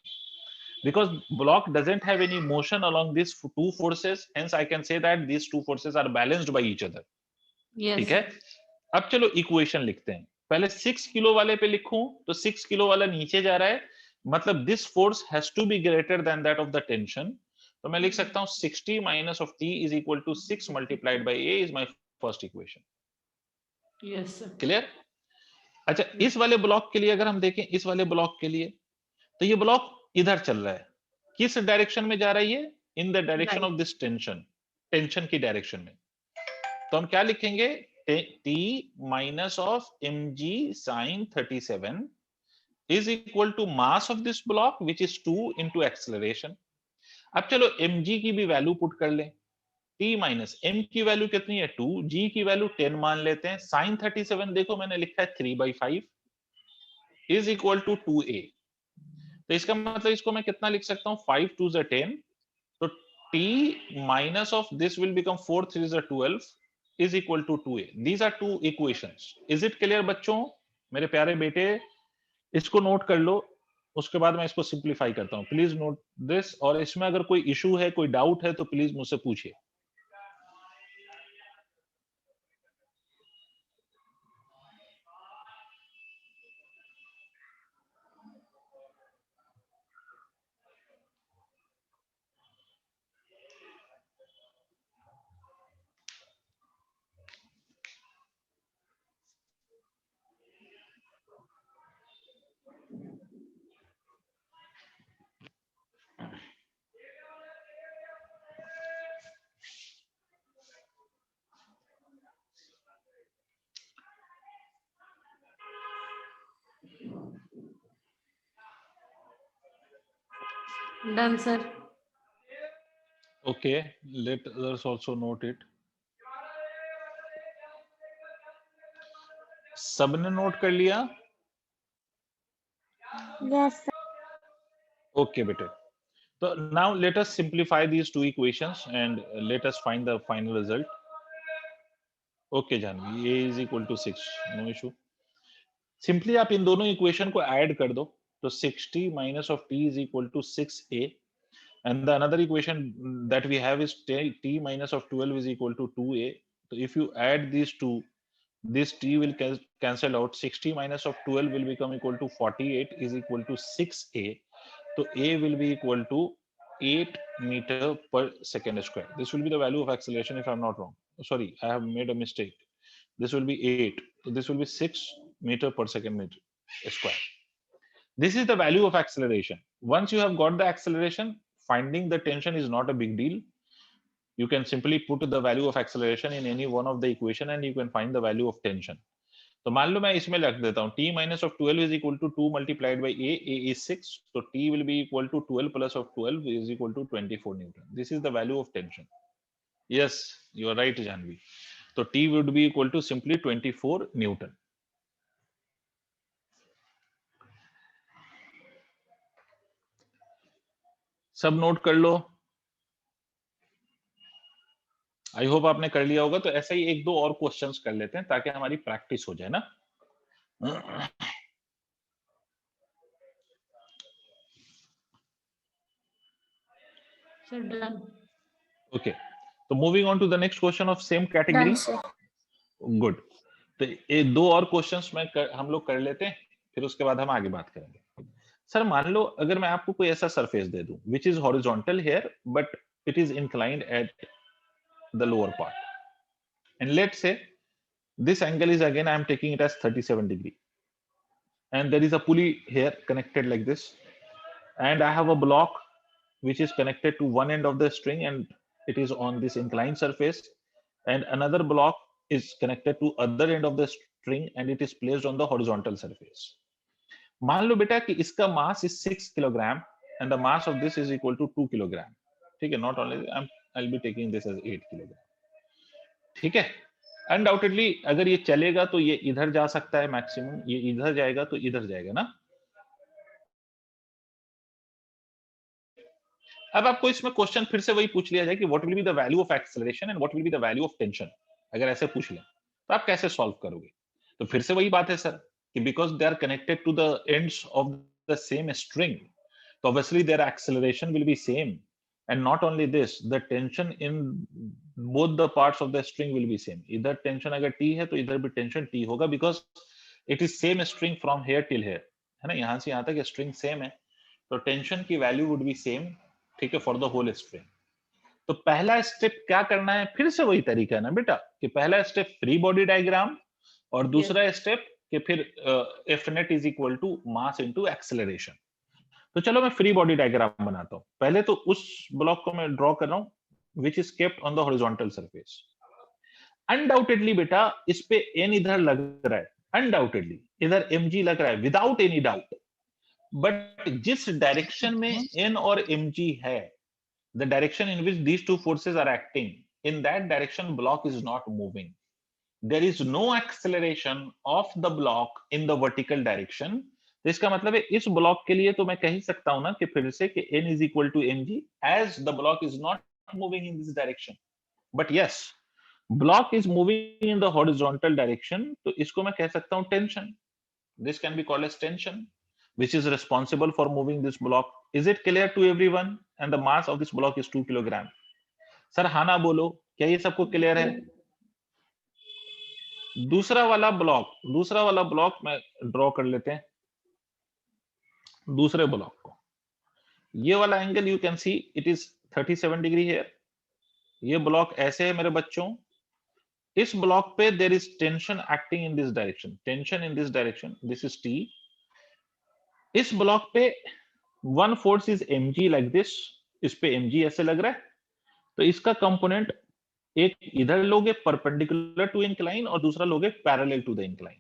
because block doesn't have any motion along these two forces, hence I can say that these two forces are balanced by each other. Yes, ठीक है, अब चलो equation लिखते हैं। पहले 6 kilo वाले पे लिखूं तो 6 किलो वाला नीचे जा रहा है, मतलब this force has to be greater than that of the tension. तो मैं लिख सकता हूं 60 minus of T is equal to 6 multiplied by A is my first equation. yes, sir. Clear? अच्छा, इस वाले ब्लॉक के लिए अगर हम देखें, इस वाले ब्लॉक के लिए, तो ये ब्लॉक इधर चल रहा है, किस डायरेक्शन में जा रही है? इन the direction Right. Of this tension, tension की डायरेक्शन में। तो हम क्या लिखेंगे? t minus of mg sin 37 is equal to mass of this block which is 2 into acceleration। अब चलो mg की भी वैल्यू पुट कर लें। t माइनस m की वैल्यू कितनी है? 2, g की वैल्यू 10 मान लेते हैं। sin 37 देखो मैंने लिखा है 3/5 is equal to 2a। तो इसका मतलब इसको मैं कितना लिख सकता हूं? 5 2 is 10, तो t minus of this will become 4 3 is 12 is equal to 2a। these are two equations। is it clear बच्चों? मेरे प्यारे बेटे, इसको नोट कर लो, उसके बाद मैं इसको सिंप्लीफाई करता हूं। प्लीज नोट दिस, और इसमें अगर कोई इशू है, कोई डाउट है, तो प्लीज मुझसे पूछिए। Done, sir. Okay, let others also note it. सबने नोट कर लिया? Yes, sir. ओके बेटे, so now let us simplify these two equations and let us find the final result। okay जानवी, a is equal to 6, no issue। Simply आप इन दोनों equation को add कर दो, तो 60 minus of t is equal to 6a, and the another equation that we have is t minus of 12 is equal to 2a। so if you add these two, this t will cancel out, 60 minus of 12 will become equal to 48 is equal to 6a। so a will be equal to 8 meter per second square। this will be the value of acceleration if I'm not wrong, sorry I have made a mistake, this will be 8, so this will be 6 meter per second meter square। this is the value of acceleration। once you have got the acceleration, finding the tension is not a big deal। you can simply put the value of acceleration in any one of the equation and you can find the value of tension। तो मान लो मैं इसमें रख देता हूं t minus of 12 is equal to 2 multiplied by a is 6, so t will be equal to 12 plus of 12 is equal to 24 newton। this is the value of tension। yes, you are right Janvi। so t would be equal to simply 24 newton। सब note कर लो। आई hope आपने कर लिया होगा। तो ऐसे ही एक दो और क्वेश्चंस कर लेते हैं ताकि हमारी प्रैक्टिस हो जाए ना। Sir, done. ओके, तो moving on to the next question of same category. Done, sir. Good, तो ये दो और क्वेश्चंस हम लोग कर लेते हैं, फिर उसके बाद हम आगे बात करेंगे। सर मान लो अगर मैं आपको कोई ऐसा सरफेस दे दूं which is horizontal here but it is inclined at the lower part, and let's say this angle is again I am taking it as 37 degree, and there is a pulley here connected like this, and I have a block which is connected to one end of the string and it is on this inclined surface, and another block is connected to other end of the string and it is placed on the horizontal surface। मान लो बेटा कि इसका मास is 6 kilogram and the mass of this is equal to 2 kilogram. ठीक है, not only I'll be taking this as 8 kilogram. ठीक है, undoubtedly अगर ये चलेगा तो ये इधर जा सकता है मैक्सिमम, ये इधर जाएगा तो इधर जाएगा ना। अब आपको इसमें क्वेश्चन फिर से वही पूछ लिया जाए कि what will be the value of acceleration and what will be the value of tension. अगर ऐसे पूछ लें तो आप कैसे सॉल्व करोगे? तो फिर से वही बात है सर कि because they are connected to the ends of the same string, तो obviously their acceleration will be same. and not only this, the tension in both the parts of the string will be same. इधर tension अगर T है तो इधर भी tension T होगा, because it is same string from here till here, है ना, यहाँ से यहाँ तक string same है, तो tension की value would be same, ठीक है, for the whole string. तो पहला स्टेप क्या करना है, फिर से वही तरीका है ना बेटा, कि पहला स्टेप फ्री बॉडी डायग्राम और दूसरा स्टेप कि फिर F net is equal to mass into acceleration. तो चलो मैं फ्री बॉडी डायग्राम बनाता हूं. पहले तो उस ब्लॉक को मैं ड्रॉ कर रहा हूं which is kept on the horizontal surface. Undoubtedly बेटा इस पे एन इधर लग रहा है, अनडाउटेडली इधर mg लग रहा है, विदाउट एनी डाउट. बट जिस डायरेक्शन में n और mg है, the direction in which these two forces are acting, in that direction block is not moving. There is no acceleration of the block in the vertical direction. तो इसका मतलब है इस block के लिए तो मैं कह ही सकता हूं ना कि फिर से कि n is equal to mg as the block is not moving in this direction. But yes, block is moving in the horizontal direction, तो इसको मैं कह सकता हूं tension. This can be called as tension, which is responsible for moving this block. Is it clear to everyone? And the mass of this block is 2 kilogram. Sir हाँ ना बोलो, क्या ये सबको क्लियर है? दूसरा वाला ब्लॉक मैं ड्रॉ कर लेते हैं. दूसरे ब्लॉक को, ये वाला angle you can see it is 37 degree है. ये ब्लॉक ऐसे है मेरे बच्चों. इस ब्लॉक पे there is tension acting in this direction, tension in this direction, this is T. इस ब्लॉक पे one force is mg like this, इस पे mg ऐसे लग रहा है, तो इसका कंपोनेंट एक इधर लोगे परपेंडिकुलर टू इंक्लाइन और दूसरा लोगे पैरेलल टू द इंक्लाइन.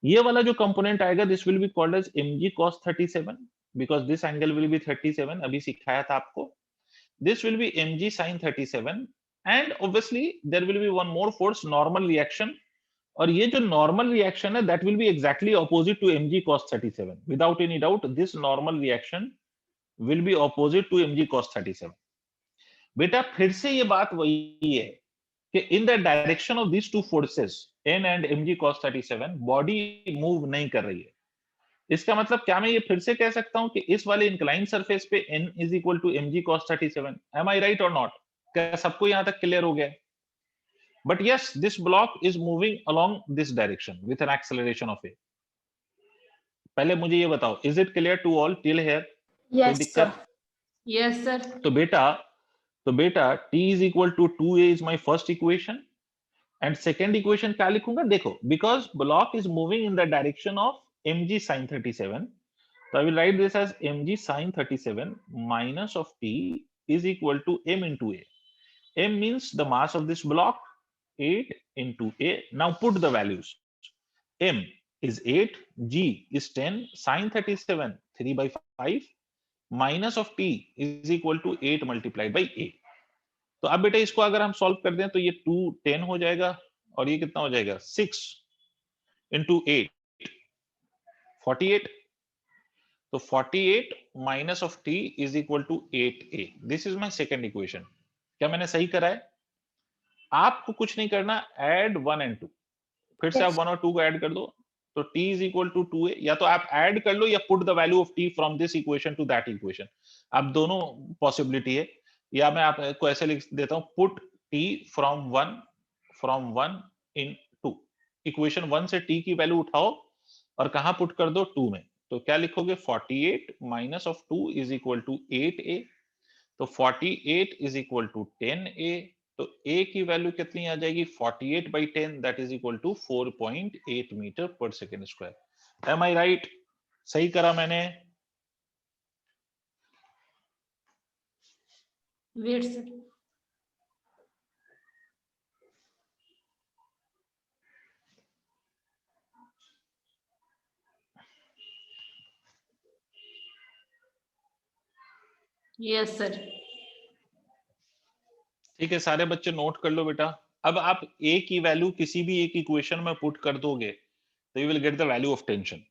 ये वाला जो कंपोनेंट आएगा this will be called as mg cos 37 because this angle will be 37, अभी सिखाया था आपको. This will be mg sin 37 and obviously there will be one more force, normal reaction. और ये जो नॉर्मल रिएक्शन है that will be exactly opposite to mg cos 37. Without any doubt this normal reaction will be opposite to mg cos 37. बेटा फिर से ये बात वही है कि इन the direction of this two forces n and mg cos 37 body move नहीं कर रही है. इसका मतलब क्या मैं ये फिर से कह सकता हूं कि इस वाले इंक्लाइन सरफेस पे n is equal to mg cos 37. Am I right और नॉट? क्या सबको यहां तक क्लियर हो गया? But yes, this block is moving along this direction with an acceleration of a. पहले मुझे ये बताओ, is it clear to all till here? Yes, sir. Yes, sir. तो बेटा t is equal to 2a is my first equation and second equation क्या लिखूंगा? देखो, because block is moving in the direction of mg sin 37, so I will write this as mg sin 37 minus of t is equal to m into a. M means the mass of this block, 8 into a. Now put the values. M is 8, G is 10, sin 37 3 by 5 minus of T is equal to 8 multiplied by A. तो अब बेटा इसको अगर हम solve कर दें तो ये 2 10 हो जाएगा और ये कितना हो जाएगा 6 into 8 48. तो 48 minus of T is equal to 8A. This is my second equation. क्या मैंने सही करा है? आपको कुछ नहीं करना, ऐड 1 एंड 2. फिर से आप 1 और 2 को ऐड कर दो तो t is equal to 2a. या तो आप ऐड कर लो या put the value of t from this equation two that equation. आप दोनों पॉसिबिलिटी है. या मैं आपको ऐसे लिख देता हूं, put t from 1 in 2. Equation 1 से t की वैल्यू उठाओ और कहां पुट कर दो 2 में. तो क्या लिखोगे 48 minus of 2 is equal to 8a. तो 48 इज इक्वल टू 10a. तो a की वैल्यू कितनी आ जाएगी 48 by 10 that is equal to 4.8 metre पर second square. Am I right? सही करा मैंने? Wait, sir. Yes, sir. ठीक है, सारे बच्चे नोट कर लो बेटा. अब आप a की वैल्यू किसी भी एक इक्वेशन में पुट कर दोगे तो you will get the value of tension.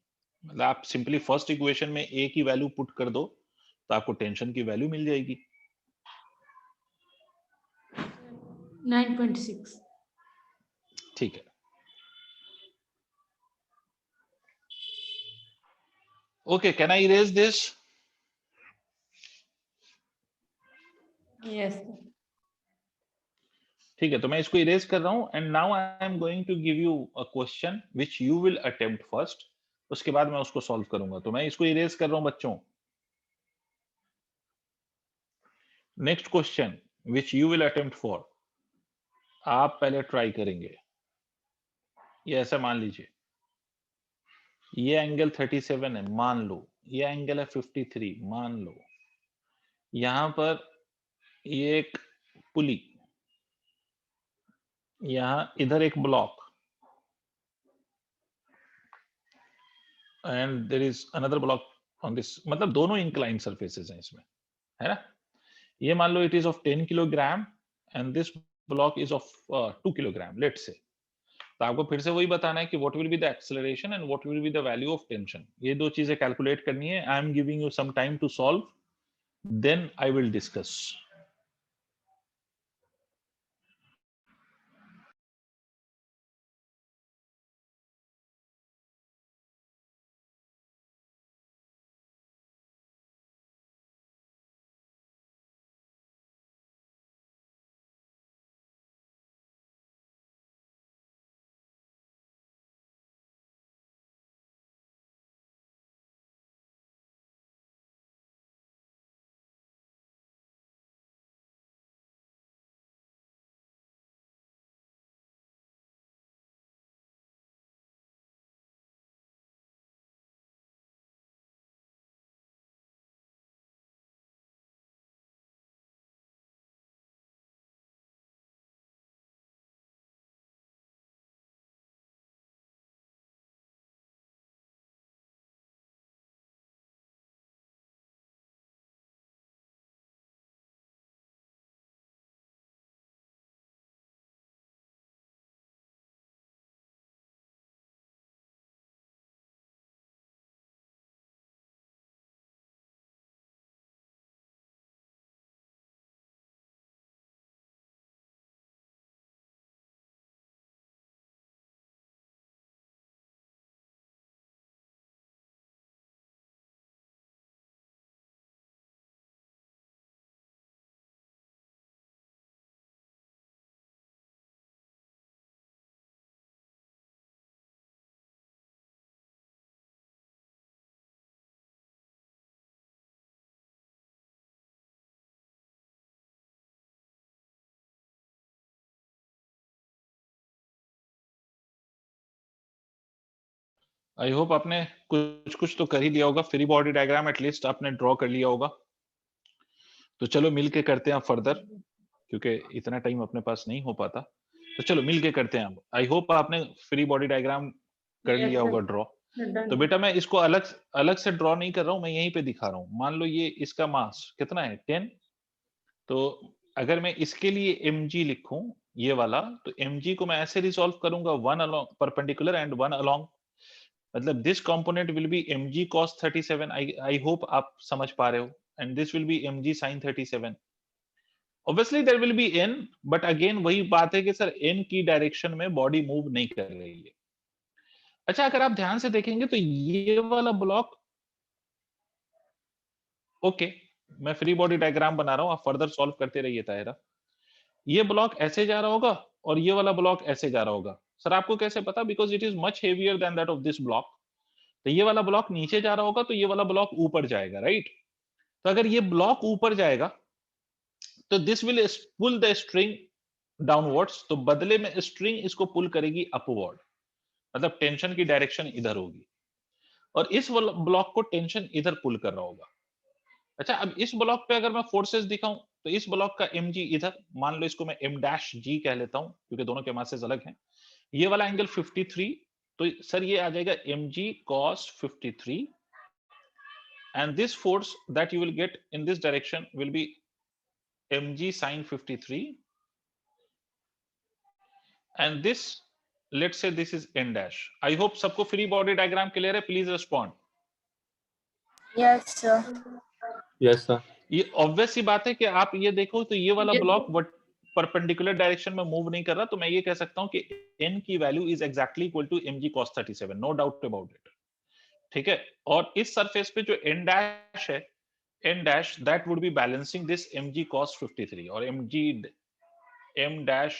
मतलब आप सिंपली फर्स्ट इक्वेशन में a की वैल्यू पुट कर दो तो आपको टेंशन की वैल्यू मिल जाएगी. 9.6. ठीक है. Okay, can I erase this? Yes, sir. ठीक है, तो मैं इसको इरेज कर रहा हूं and now I am going to give you a question which you will attempt first, उसके बाद मैं उसको सॉल्व करूंगा। तो मैं इसको इरेज कर रहा हूं बच्चों। Next question which you will attempt for, आप पहले ट्राई करेंगे। ये ऐसा मान लीजिए, ये एंगल 37 है मान लो, ये एंगल है 53 मान लो, यहां पर ये एक पुली, यहां इधर एक block and there is another block on this, मतलब दोनों इंक्लाइंड सरफेसेस हैं इसमें, है ना। ये मान लो it is of 10 kilogram and this block is of 2 kilogram let's say. तो आपको फिर से वही बताना है कि what will be the acceleration and what will be the value of tension. ये दो चीजें कैलकुलेट करनी है। I am giving you some time to solve, then I will discuss. I hope आपने कुछ कुछ तो कर ही लिया होगा, फ्री बॉडी डायग्राम एटलीस्ट आपने ड्रॉ कर लिया होगा। तो चलो मिलके करते हैं फर्दर, क्योंकि इतना टाइम अपने पास नहीं हो पाता। तो चलो मिलके करते हैं। आई होप आपने फ्री बॉडी डायग्राम कर Yes, लिया sir. होगा ड्रॉ। Done. तो बेटा मैं इसको अलग अलग से ड्रॉ नहीं कर रहा हूं, मैं यहीं पे दिखा रहा हूं। मान लो ये इसका मास कितना है 10, तो अगर मैं इसके लिए mg लिखूं ये वाला, तो mg को मैं ऐसे रिजॉल्व करूंगा, one along perpendicular and one along, मतलब this component will be mg cos 37। I hope आप समझ पा रहे हो, and this will be mg sin 37। Obviously there will be n, but again वही बात है कि सर n की डायरेक्शन में बॉडी मूव नहीं कर रही है। अच्छा, अगर आप ध्यान से देखेंगे तो ये वाला ब्लॉक, ओके मैं फ्री बॉडी डायग्राम बना रहा हूं, आप फर्दर सॉल्व करते रहिए ताहिरा। ये ब्लॉक ऐसे जा रहा होगा और ये वाला ब्लॉक ऐसे जा रहा होगा। सर आपको कैसे पता? Because it is much heavier than that of this block. तो ये वाला ब्लॉक नीचे जा रहा होगा तो ये वाला ब्लॉक ऊपर जाएगा, राइट। तो अगर ये ब्लॉक ऊपर जाएगा तो this will pull the string downwards, तो बदले में स्ट्रिंग इसको पुल करेगी अपवर्ड, मतलब टेंशन की डायरेक्शन इधर होगी, और इस ब्लॉक को टेंशन इधर पुल कर रहा होगा। अच्छा, अब इस ब्लॉक पे अगर मैं फोर्सेस दिखाऊं तो इस ब्लॉक का mg इधर, मान लो इसको मैं m डैश g कह लेता हूं क्योंकि दोनों के मासेस अलग हैं। ये वाला एंगल 53, तो सर ये आ जाएगा mg cos 53, and this force that you will get in this direction will be mg sin 53, and this, let's say this is n dash। I hope सबको फ्री बॉडी डायग्राम क्लियर है? Please respond. Yes, sir. Yes, sir. ये obvious सी बात है कि आप ये देखो तो ये वाला ब्लॉक परपेंडिकुलर डायरेक्शन में मूव नहीं कर रहा, तो मैं ये कह सकता हूं कि n की value is exactly equal to mg cos 37, no doubt about it. ठीक है, और इस सरफेस पे जो n डैश है n dash that would be balancing this mg cos 53 और m dash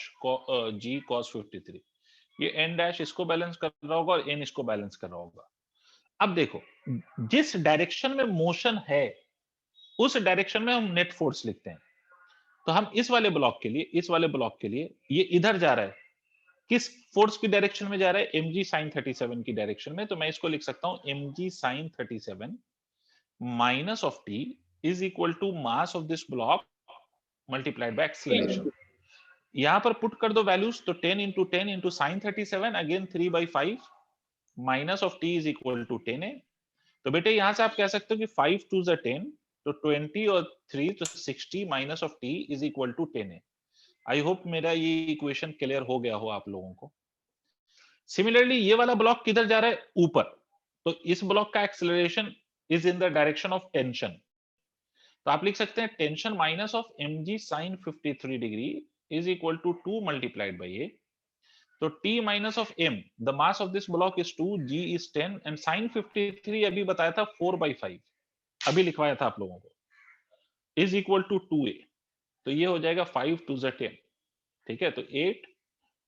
g cos 53, ये n dash इसको बैलेंस कर रहा होगा और n इसको बैलेंस कर रहा होगा। अब देखो, जिस डायरेक्शन में मोशन है उस डायरेक्शन में हम नेट फोर्स लिखते हैं। तो हम इस वाले ब्लॉक के लिए ये इधर जा रहा है, किस फोर्स की डायरेक्शन में जा रहा है? mg sin 37 की डायरेक्शन में। तो मैं इसको लिख सकता हूं mg sin 37 minus of t is equal to mass of this block multiplied by acceleration. यहां पर पुट कर दो वैल्यूज, तो 10 into sin 37 again 3/5 minus of t is equal to 10a। तो बेटे यहां से आप कह सकते हो कि 5 2 is 10, तो 20 और 3 तो 60 minus of t is equal to 10a। I hope मेरा ये इक्वेशन क्लियर हो गया हो आप लोगों को। सिमिलरली ये वाला ब्लॉक किधर जा रहा है? ऊपर। तो इस ब्लॉक का acceleration is in the direction of tension. तो आप लिख सकते हैं tension minus of mg sin 53 degree is equal to 2 multiplied by a। तो t minus of m, the mass of this block is 2, g is 10 and sin 53 अभी बताया था 4/5, अभी लिखवाया था आप लोगों को, इज इक्वल टू 2a। तो ये हो जाएगा 5 2 is 10, ठीक है। तो 8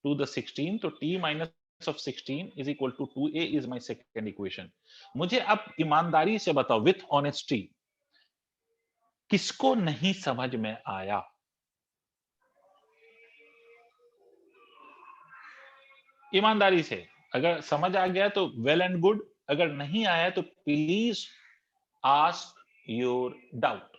to the 16, तो t minus of 16 is equal to 2a is my second equation। मुझे अब ईमानदारी से बताओ, विथ ऑनेस्टी, किसको नहीं समझ में आया? ईमानदारी से, अगर समझ आ गया तो वेल एंड गुड, अगर नहीं आया तो प्लीज आस्क योर डाउट।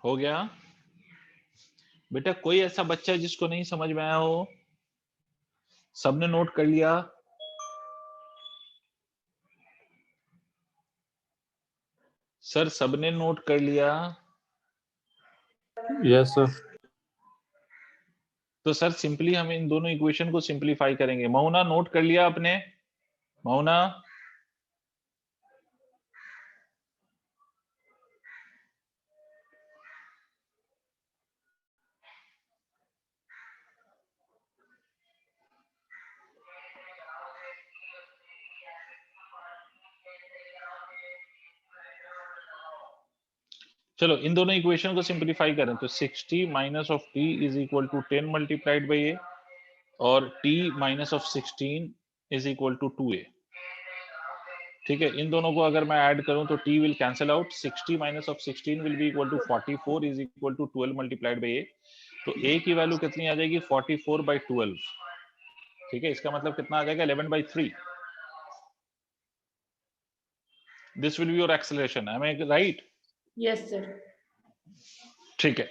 हो गया बेटा? कोई ऐसा बच्चा जिसको नहीं समझ में आया हो? सबने नोट कर लिया? सर सबने नोट कर लिया? Yes, sir. तो सर सिंपली हम इन दोनों इक्वेशन को सिंपलीफाई करेंगे। मौना नोट कर लिया आपने? मौना, चलो इन दोनों इक्वेशन को सिंपलीफाई करें। तो 60 minus of t is equal to 10 multiplied by a और t minus of 16 is equal to 2a। ठीक है, इन दोनों को अगर मैं ऐड करूं तो t will cancel out. 60 minus of 16 will be equal to 44 is equal to 12 multiplied by a। तो a की वैल्यू कितनी आ जाएगी? 44/12। ठीक है, इसका मतलब कितना आ जाएगा? 11/3। This will be your acceleration, am I right? Yes, sir. ठीक है,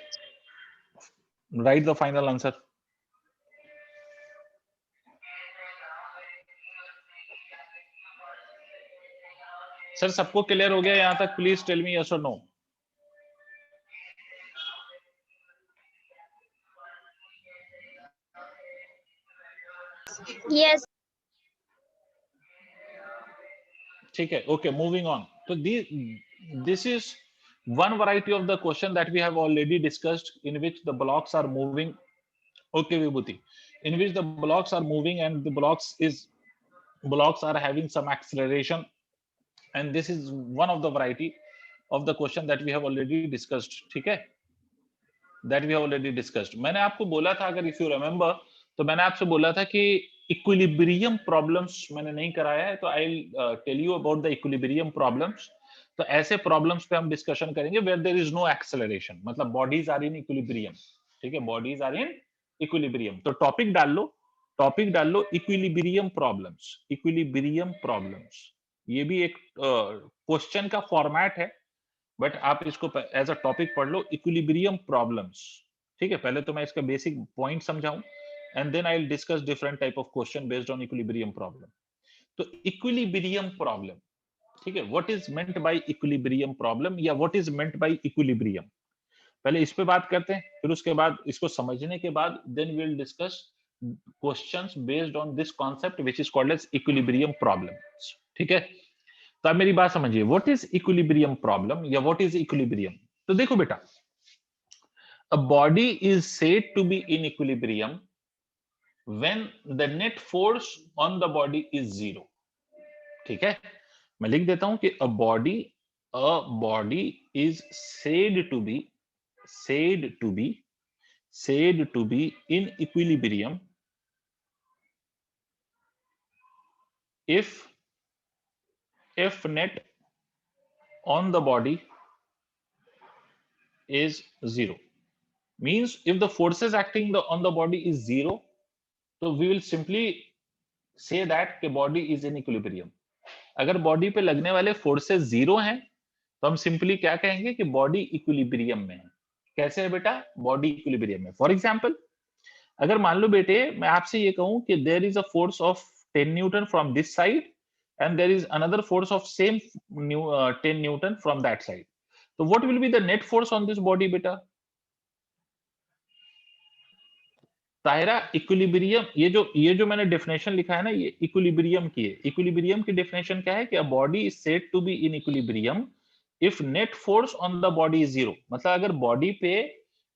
write the final answer. Sir सबको क्लियर हो गया यहां तक? प्लीज टेल मी यस और नो। Yes. ठीक है, ओके, मूविंग ऑन। तो दिस इज one variety of the question that we have already discussed, in which the blocks are moving. Okay Vibhuti, in which the blocks are moving and the blocks are having some acceleration, and this is one of the variety of the question that we have already discussed। ठीक है, that we have already discussed। मैंने आपको बोला था, अगर if you remember, तो मैंने आपसे बोला था कि इक्विलिब्रियम प्रॉब्लम्स मैंने नहीं कराया है, तो I tell you about the equilibrium problems. तो ऐसे प्रॉब्लम्स पे हम डिस्कशन करेंगे where there is no acceleration, मतलब बॉडीज आर इन इक्विलिब्रियम। ठीक है, बॉडीज आर इन इक्विलिब्रियम। तो टॉपिक डाल लो, टॉपिक डाल लो इक्विलिब्रियम प्रॉब्लम्स, इक्विलिब्रियम प्रॉब्लम्स। ये भी एक क्वेश्चन का फॉर्मेट है, बट आप इसको एज अ टॉपिक पढ़ लो, इक्विलिब्रियम प्रॉब्लम्स। ठीक है, पहले तो मैं इसका बेसिक पॉइंट समझाऊं and then I will discuss different type of question based on equilibrium problem. तो इक्विलिब्रियम प्रॉब्लम, ठीक है, what is meant by equilibrium problem या what is meant by equilibrium, पहले इस पे बात करते हैं, फिर उसके बाद इसको समझने के बाद then we will discuss questions based on this concept which is called as equilibrium problem. ठीक है, तो आप मेरी बात समझिए, व्हाट इज इक्विलिब्रियम प्रॉब्लम या व्हाट इज इक्विलिब्रियम। तो देखो बेटा, a body is said to be in equilibrium when the net force on the body is zero. ठीक है, मैं लिख देता हूं कि a body is said to be in equilibrium if F net on the body is zero. Means if the forces acting on the body is zero, so we will simply say that the body is in equilibrium. अगर body पे लगने वाले forces zero हैं तो हम simply क्या कहेंगे कि बॉडी इक्विलिब्रियम में है। कैसे है बेटा, बॉडी इक्विलिब्रियम में। फॉर एग्जांपल, अगर मान लो बेटे मैं आपसे ये कहूं कि there is a force of 10 newton from this side and there is another force of same 10 newton from that side, तो what will be the net force on this body बेटा। ताहिरा, इक्विलिब्रियम, ये जो मैंने डेफिनेशन लिखा है ना, ये equilibrium की है। इक्विलिब्रियम की डेफिनेशन क्या है कि a body is said to be in equilibrium if net force on the body is zero. मतलब अगर बॉडी पे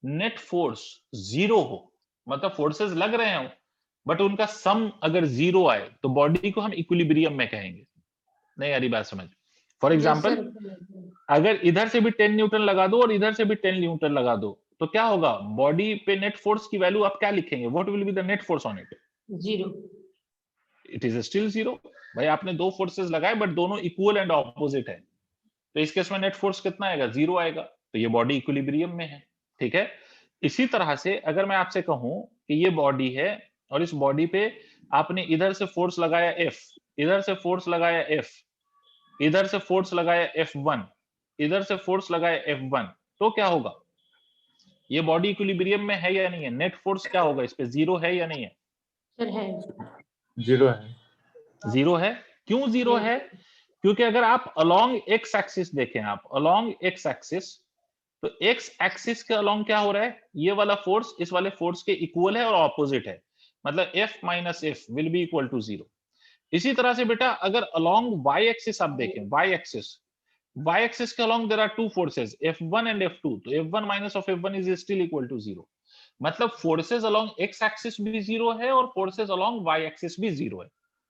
नेट फोर्स जीरो हो, मतलब फोर्सेस लग रहे हो बट उनका सम अगर जीरो आए, तो बॉडी को हम इक्विलिब्रियम में कहेंगे। नहीं यारी बात समझ। फॉर एग्जाम्पल, अगर इधर से भी 10 न्यूटन लगा दो और इधर से भी 10 न्यूटन लगा दो, तो क्या होगा, बॉडी पे नेट फोर्स की वैल्यू आप क्या लिखेंगे, what will be the net force on it, zero. It is still zero. भाई आपने दो फोर्सेस लगाए बट दोनों इक्वल एंड ऑपोजिट है, तो इस केस में नेट फोर्स कितना आएगा, जीरो आएगा, तो ये बॉडी इक्विलिब्रियम में है। ठीक है, इसी तरह से अगर मैं आपसे कहूं कि ये बॉडी है और इस बॉडी पे आपने इधर से फोर्स लगाया F, इधर से फोर्स लगाया F, इधर से फोर्स लगाया F1, इधर से फोर्स लगाया F1, तो क्या होगा, ये बॉडी इक्विलिब्रियम में है या नहीं है, नेट फोर्स क्या होगा इस पे, जीरो है या नहीं है। सर है, जीरो है। जीरो है, क्यों जीरो है, क्योंकि अगर आप अलोंग एक्स एक्सिस देखें, आप अलोंग एक्स एक्सिस, तो एक्स एक्सिस के अलोंग क्या हो रहा है, ये वाला फोर्स इस वाले फोर्स के इक्वल है और ऑपोजिट है, मतलब F minus F will be equal to zero. इसी तरह से बेटा अगर अलोंग वाई एक्सिस आप देखें, वाई एक्सिस के along there are two forces F1 and F2, तो F1 minus of F1 is still equal to zero. मतलब फोर्सेस अलोंग एक्स एक्सिस भी जीरो है और फोर्सेस अलोंग वाई एक्सिस भी zero है,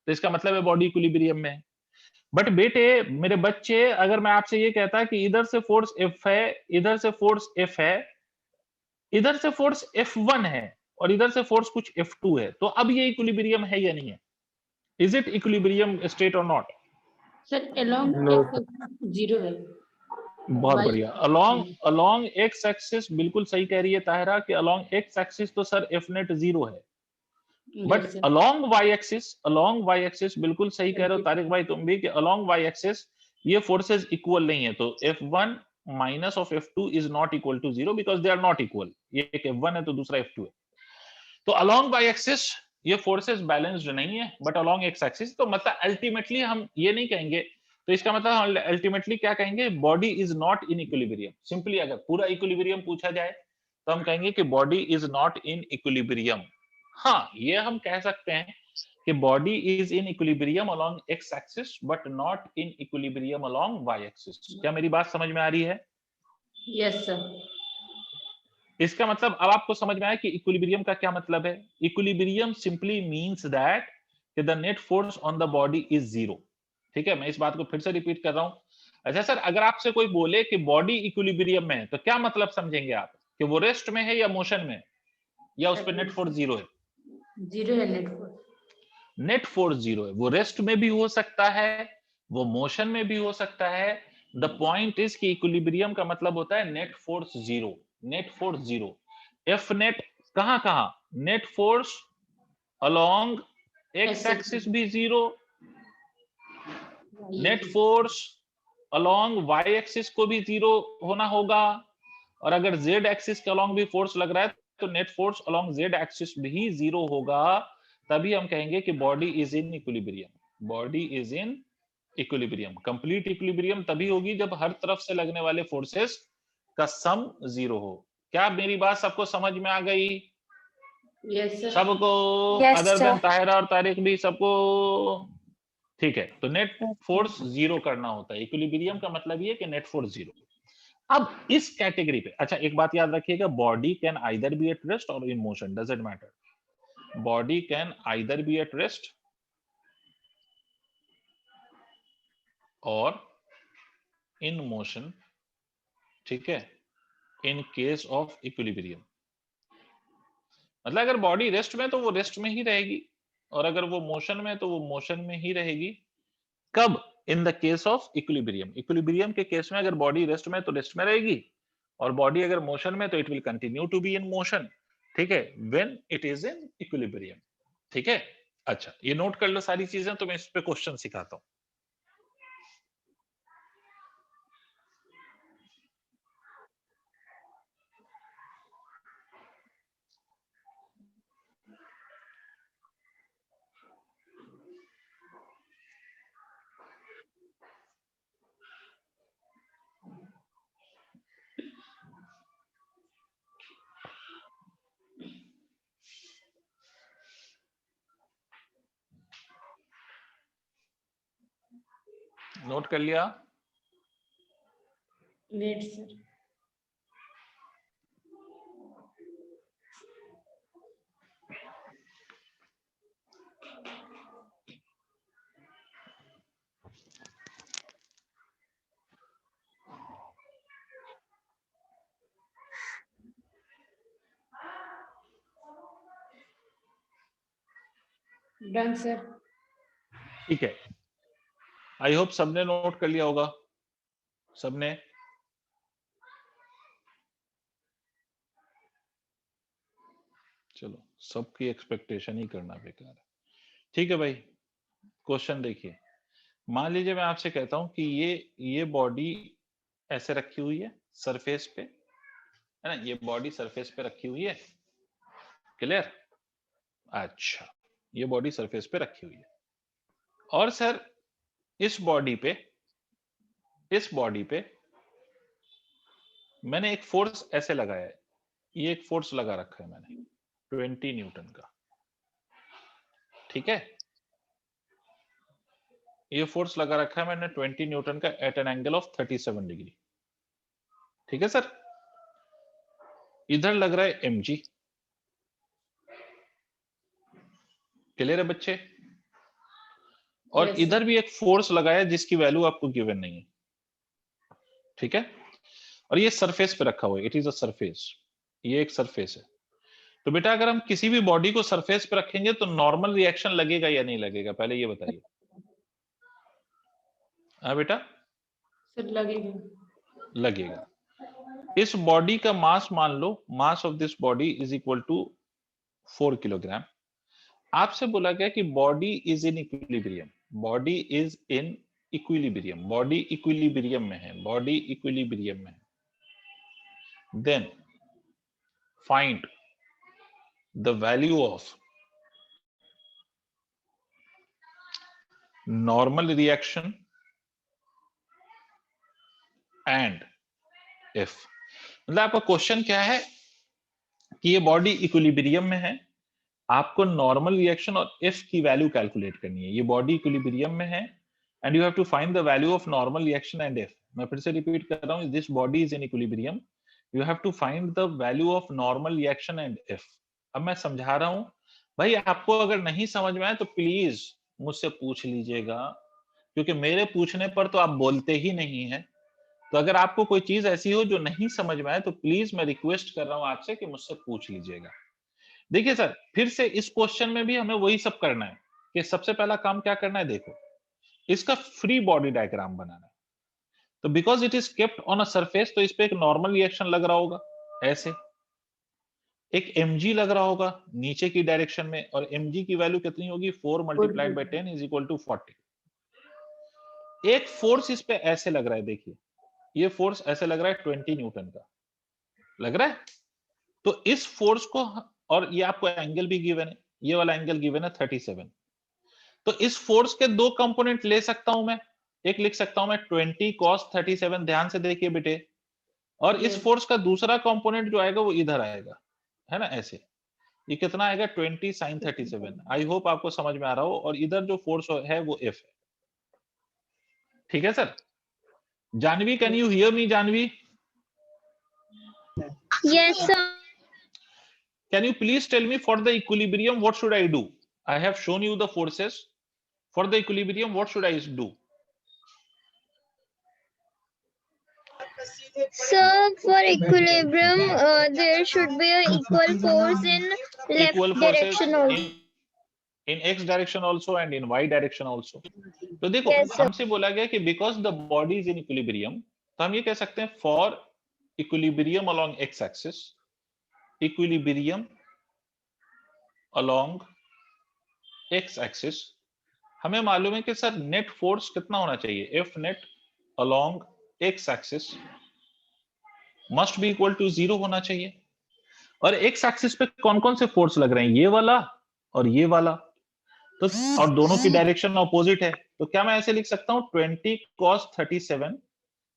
तो इसका मतलब है बॉडी इक्विलिब्रियम में है। बट बेटे मेरे बच्चे, अगर मैं आपसे ये कहता कि इधर से फोर्स F है, इधर से फोर्स F है, इधर से फोर्स F1 है और इधर से फोर्स कुछ F2 है, तो अब ये इक्विलिब्रियम है या नहीं है, इज इट इक्विलिब्रियम स्टेट और not. Sir along No. Zero है। बहुत बढ़िया, अलोंग एक्स एक्सिस बिल्कुल सही कह रही है ताहिरा कि अलोंग एक्स एक्सिस तो सर F नेट जीरो है, बट अलोंग वाई एक्सिस बिल्कुल सही कह रहे हो तारिक भाई तुम भी कि अलोंग वाई एक्सिस ये फोर्सेस इक्वल नहीं है, तो F1 minus of F2 is not equal to zero because they are not equal, ये एक F1 है तो दूसरा F2 है, तो अलोंग वाई एक्सिस ये फोर्सेस बैलेंस्ड नहीं है, बट अलोंग एक्स एक्सिस, तो मतलब अल्टीमेटली हम ये नहीं कहेंगे, तो इसका मतलब हम अल्टीमेटली क्या कहेंगे, body is not in equilibrium. Simply अगर पूरा इक्विलिब्रियम पूछा जाए तो हम कहेंगे कि body is not in equilibrium. हाँ, ये हम कह सकते हैं कि body is in equilibrium along X axis but not in equilibrium along Y axis. क्या मेरी बात समझ में आ रही है। Yes sir. इसका मतलब अब आपको समझ में आया कि इक्विलिब्रियम का क्या मतलब है। इक्विलिब्रियम सिंपली मींस दैट कि the net force on the body is zero. ठीक है, मैं इस बात को फिर से रिपीट कर रहा हूं। अच्छा सर, अगर आपसे कोई बोले कि बॉडी इक्विलिब्रियम में है तो क्या मतलब समझेंगे आप, कि वो रेस्ट में है या मोशन में, या उस पर नेट फोर्स जीरो है। जीरो है net force. Net force zero है, वो रेस्ट में भी हो सकता है, वो मोशन में भी हो सकता है। द पॉइंट इज कि इक्विलिब्रियम का मतलब होता है net force zero. Net force zero, F net कहां कहां, net force along x axis भी 0, net force along y axis को भी 0 होना होगा, और अगर z axis के along भी फोर्स लग रहा है तो net force along z axis भी 0 होगा, तभी हम कहेंगे कि body is in equilibrium. Body is in equilibrium. Complete equilibrium तभी होगी जब हर तरफ से लगने वाले फोर्सेस का सम 0 हो। क्या मेरी बात सबको समझ में आ गई? Yes sir. सबको? Yes, other sir. Then Tahira और तारिक भी सबको? ठीक है, तो नेट फोर्स 0 करना होता है। इक्विलिब्रियम का मतलब ये कि नेट फोर्स 0। अब इस कैटेगरी पे अच्छा एक बात याद रखिएगा, body can either be at rest or in motion, doesn't matter. Body can either be at rest or in motion, ठीक है, इन केस ऑफ इक्विलिब्रियम। मतलब अगर बॉडी रेस्ट में तो वो रेस्ट में ही रहेगी, और अगर वो मोशन में तो वो मोशन में ही रहेगी। कब? In the case of equilibrium. Equilibrium के केस में अगर बॉडी रेस्ट में तो रेस्ट में रहेगी, और बॉडी अगर मोशन में तो it will continue to be in motion, ठीक है, when it is in equilibrium. ठीक है, अच्छा ये नोट कर लो सारी चीजें, तो मैं इस पे क्वेश्चन सिखाता हूं। नोट कर लिया? Net sir. Done sir. ठीक है, आई होप सबने नोट कर लिया होगा। सबने? चलो, सबकी एक्सपेक्टेशन ही करना बेकार है। ठीक है भाई, क्वेश्चन देखिए। मान लीजिए मैं आपसे कहता हूं कि ये बॉडी ऐसे रखी हुई है सरफेस पे, है ना, ये बॉडी सरफेस पे रखी हुई है। क्लियर? अच्छा, ये बॉडी सरफेस पे रखी हुई है, और सर इस बॉडी पे मैंने एक फोर्स ऐसे लगाया है। ये एक फोर्स लगा रखा है मैंने 20 न्यूटन का, ठीक है। ये फोर्स लगा रखा है मैंने 20 न्यूटन का at an angle of 37 degree, ठीक है सर। इधर लग रहा है mg। क्लियर है बच्चे? और Yes, इधर sir. भी एक फोर्स लगाया जिसकी वैल्यू आपको गिवन नहीं है, ठीक है। और ये सरफेस पे रखा हुआ है, इट इज अ सरफेस, ये एक सरफेस है। तो बेटा अगर हम किसी भी बॉडी को सरफेस पे रखेंगे तो नॉर्मल रिएक्शन लगेगा या नहीं लगेगा, पहले ये बताइए। हाँ बेटा, सर लगेगा। लगेगा। इस बॉडी का मास मान लो, mass of this body is equal to 4 kilogram. आपसे बोला गया कि body is in equilibrium, body is in equilibrium, body equilibrium में है, बॉडी इक्विलिब्रियम में है। Then find the value of normal reaction and F. मतलब आपका क्वेश्चन क्या है कि ये बॉडी इक्विलिब्रियम में है, आपको नॉर्मल रिएक्शन और एफ की वैल्यू कैलकुलेट करनी है। ये बॉडी इक्विलिब्रियम में है and you have to find the value of normal reaction and F. मैं फिर से रिपीट कर रहा हूं, this body is in equilibrium, you have to find the value of normal reaction and F. अब मैं समझा रहा हूं भाई, आपको अगर नहीं समझ में आए तो प्लीज मुझसे पूछ लीजिएगा, क्योंकि मेरे पूछने पर तो आप बोलते ही नहीं है। तो अगर आपको कोई चीज ऐसी हो जो नहीं समझ में आए तो प्लीज मैं रिक्वेस्ट कर रहा हूं आपसे कि मुझसे पूछ लीजिएगा। देखिए सर, फिर से इस क्वेश्चन में भी हमें वही सब करना है कि सबसे पहला काम क्या करना है, देखो इसका फ्री बॉडी डायग्राम बनाना है। तो because it is kept on a surface, तो इस पे एक नॉर्मल रिएक्शन लग रहा होगा ऐसे। एक mg लग रहा होगा नीचे की डायरेक्शन में, और mg की वैल्यू कितनी होगी 4 multiplied by 10 is equal to 40। एक फोर्स इस पे ऐसे लग रहा है, देखिए ये फोर्स ऐसे लग रहा है 20 न्यूटन का लग रहा है। तो इस फोर्स को, और ये आपको एंगल भी गिवन है, ये वाला एंगल गिवन है 37। तो इस फोर्स के दो कंपोनेंट ले सकता हूं मैं, एक लिख सकता हूं मैं 20 cos 37, ध्यान से देखिए बेटे, और इस Yes. फोर्स का दूसरा कंपोनेंट जो आएगा वो इधर आएगा, है ना ऐसे। ये कितना आएगा 20 sin 37। आई होप आपको समझ में आ रहा हो, और इधर जो फोर्स है वो F है। ठीक है sir. Janvi, can you hear me Janvi? Yes, sir. Can you please tell me for the equilibrium what should I do? I have shown you the forces. For the equilibrium what should I do? So for equilibrium, there should be an equal force in left Equal forces direction also. in x direction also and in y direction also. तो देखो Yes, sir. हमसे बोला गया कि because the body is in equilibrium, तो हम ये कह सकते हैं for equilibrium along x axis, equilibrium along x axis, हमें मालूम है कि सर नेट फोर्स कितना होना चाहिए, F net along x axis must be equal to 0 होना चाहिए। और x एक्सिस पे कौन कौन से फोर्स लग रहे हैं, ये वाला और ये वाला, तो और दोनों की डायरेक्शन ऑपोजिट है। तो क्या मैं ऐसे लिख सकता हूं 20 cos 37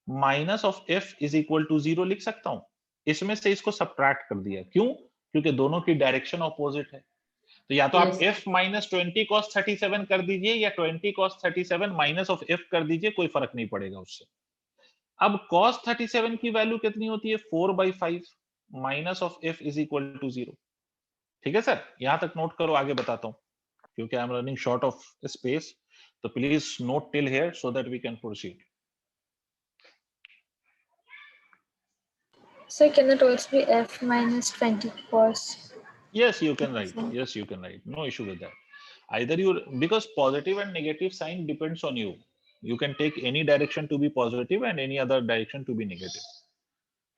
minus of f is equal to 0 लिख सकता हूं। इसमें से इसको सब्ट्रैक्ट कर दिया, क्यों? क्योंकि दोनों की डायरेक्शन ऑपोजिट है। तो या तो आप Yes. f माइनस 20 cos 37 कर दीजिए, या 20 cos 37 माइनस ऑफ f कर दीजिए, कोई फर्क नहीं पड़ेगा उससे। अब cos 37 की वैल्यू कितनी होती है 4/5 minus of f is equal to 0। ठीक है सर, यहां तक नोट करो, आगे बताता हूं क्योंकि I am running short of space. तो please note till here so that we can proceed. So can it also be F minus 20 cos? Yes, you can write. Yes, you can write. No issue with that. Either you, because positive and negative sign depends on you. You can take any direction to be positive and any other direction to be negative.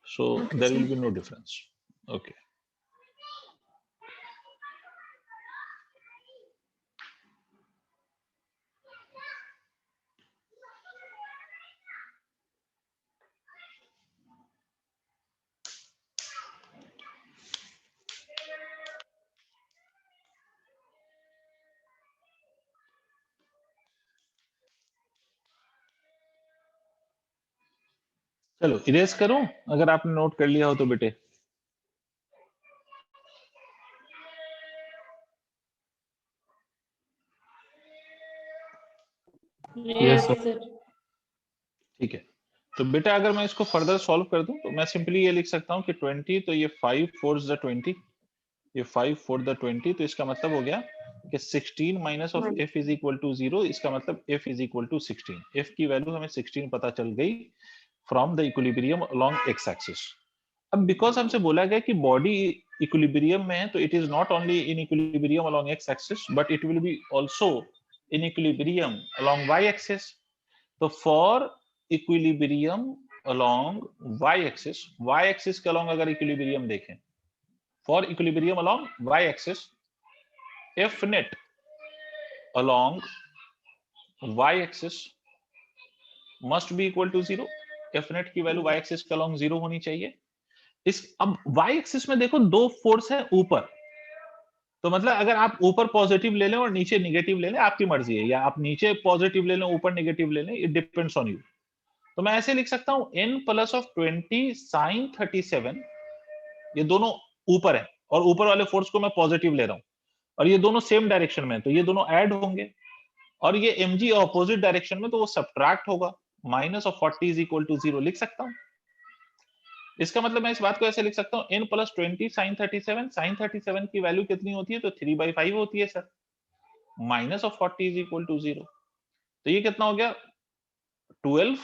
So Okay, there sir. will be no difference. Okay. चलो erase करूं अगर आपने note कर लिया हो तो बेटे। Yes, sir. ठीक है, तो बेटा अगर मैं इसको फर्दर सॉल्व कर दूं तो मैं सिंपली ये लिख सकता हूं कि 20, तो ये 5 4 द 20, ये 5 4 द 20, तो इसका मतलब हो गया कि 16 minus of f is equal to 0, इसका मतलब f is equal to 16। f की वैल्यू हमें 16 पता चल गई from the equilibrium along x axis. अब बिकॉज हमसे बोला गया कि बॉडी इक्विलिब्रियम में है, तो it is not only in equilibrium along x axis but it will be also in equilibrium along y axis. तो for equilibrium along y axis के अलोंग अगर इक्विलिब्रियम देखें, for equilibrium along y axis, f net along y axis must be equal to 0। f net की value y axis के along 0 होनी चाहिए। इस अब y एक्सिस में देखो दो फोर्स है ऊपर, तो मतलब अगर आप ऊपर पॉजिटिव ले लें और नीचे नेगेटिव ले लें, आपकी मर्जी है, या आप नीचे पॉजिटिव ले लें ऊपर नेगेटिव ले लें, इट डिपेंड्स ऑन यू। तो मैं ऐसे लिख सकता हूं n प्लस ऑफ 20 sin 37, ये दोनों ऊपर है और ऊपर वाले फोर्स को मैं पॉजिटिव ले रहा हूं, और ये दोनों सेम डायरेक्शन में, तो ये दोनों ऐड होंगे, और ये mg ऑपोजिट डायरेक्शन में, तो वो सब्ट्रैक्ट होगा। Minus of 40 is equal to 0 लिख सकता हूं। इसका मतलब मैं इस बात को ऐसे लिख सकता हूं n प्लस 20 sin 37, sin 37 की वैल्यू कितनी होती है, तो 3/5 होती है sir. Minus of 40 is equal to 0, तो ये कितना हो गया 12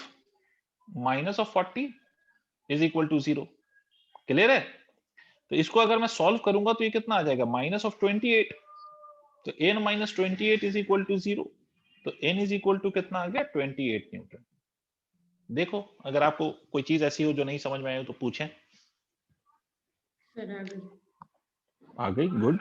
minus of 40 is equal to 0। Clear है? तो इसको अगर मैं सॉल्व करूंगा तो ये कितना आ जाएगा माइनस ऑफ 28, तो n minus 28 is equal to 0, तो n इज इक्वल टू कितना आ गया 28 न्यूटन। देखो अगर आपको कोई चीज ऐसी हो जो नहीं समझ में आए तो पूछें। सर आगे। आ गई, गुड।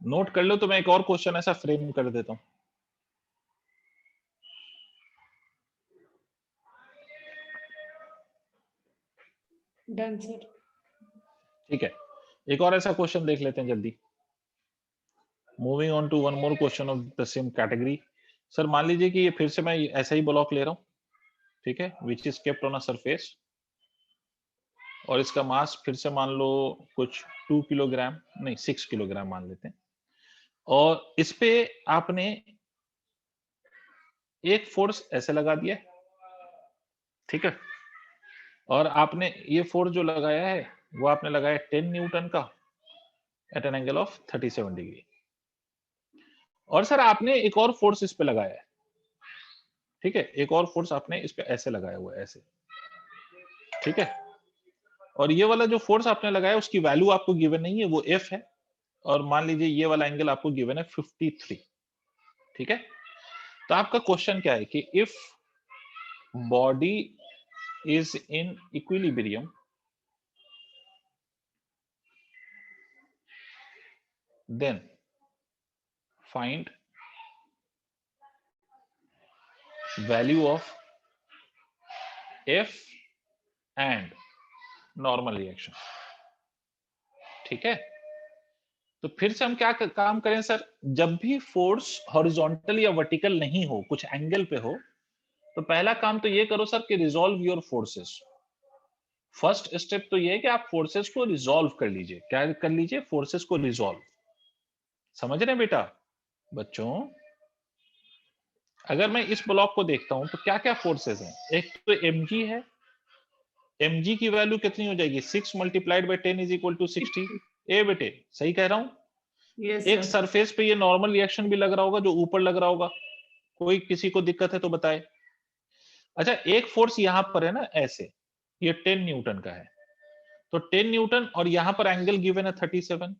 नोट कर लो तो मैं एक और क्वेश्चन ऐसा फ्रेम कर देता हूं। Done sir. ठीक है, एक और ऐसा क्वेश्चन देख लेते हैं जल्दी। Moving on to one more question of the same category. Sir मान लीजिए कि ये फिर से मैं ऐसा ही ब्लॉक ले रहा हूं, ठीक है, which is kept on a surface, और इसका मास फिर से मान लो कुछ 2 किलोग्राम, नहीं 6 किलोग्राम मान लेते हैं, और इस पे आपने एक फोर्स ऐसे लगा दिया, ठीक है, और आपने ये फोर्स जो लगाया है वो आपने लगाया 10 न्यूटन का at an angle of 37 degree. और सर आपने एक और फोर्स इस पे लगाया है, ठीक है, एक और फोर्स आपने इस पे ऐसे लगाया हुआ है, ऐसे, ठीक है, और ये वाला जो फोर्स आपने लगाया उसकी वैल्यू आपको गिवन नहीं है, वो एफ है, और मान लीजिए ये वाला एंगल आपको गिवन है 53, ठीक है। तो आपका क्वेश्चन क्या है कि if body is in equilibrium, then find value of F and normal reaction, ठीक है। तो फिर से हम क्या काम करें सर, जब भी फोर्स हॉरिजॉन्टल या वर्टिकल नहीं हो, कुछ एंगल पे हो, तो पहला काम तो ये करो सर कि resolve your forces. First step तो ये है कि आप फोर्सेस को रिजॉल्व कर लीजिए। क्या कर लीजिए? फोर्सेस को रिजॉल्व। समझ रहे हैं बेटा? बच्चों अगर मैं इस ब्लॉक को देखता हूं तो क्या क्या फोर्सेस हैं। एक तो mg है, mg की वैल्यू कितनी हो जाएगी? 6 multiplied by 10 is equal to 60। ए बेटे सही कह रहा हूं? यस एक सर। सरफेस पे ये नॉर्मल रिएक्शन भी लग रहा होगा जो ऊपर लग रहा होगा। कोई किसी को दिक्कत है तो बताए। अच्छा एक फोर्स यहां पर है ना ऐसे, ये 10 न्यूटन का है, तो 10 न्यूटन और यहां पर एंगल गिवन है 37,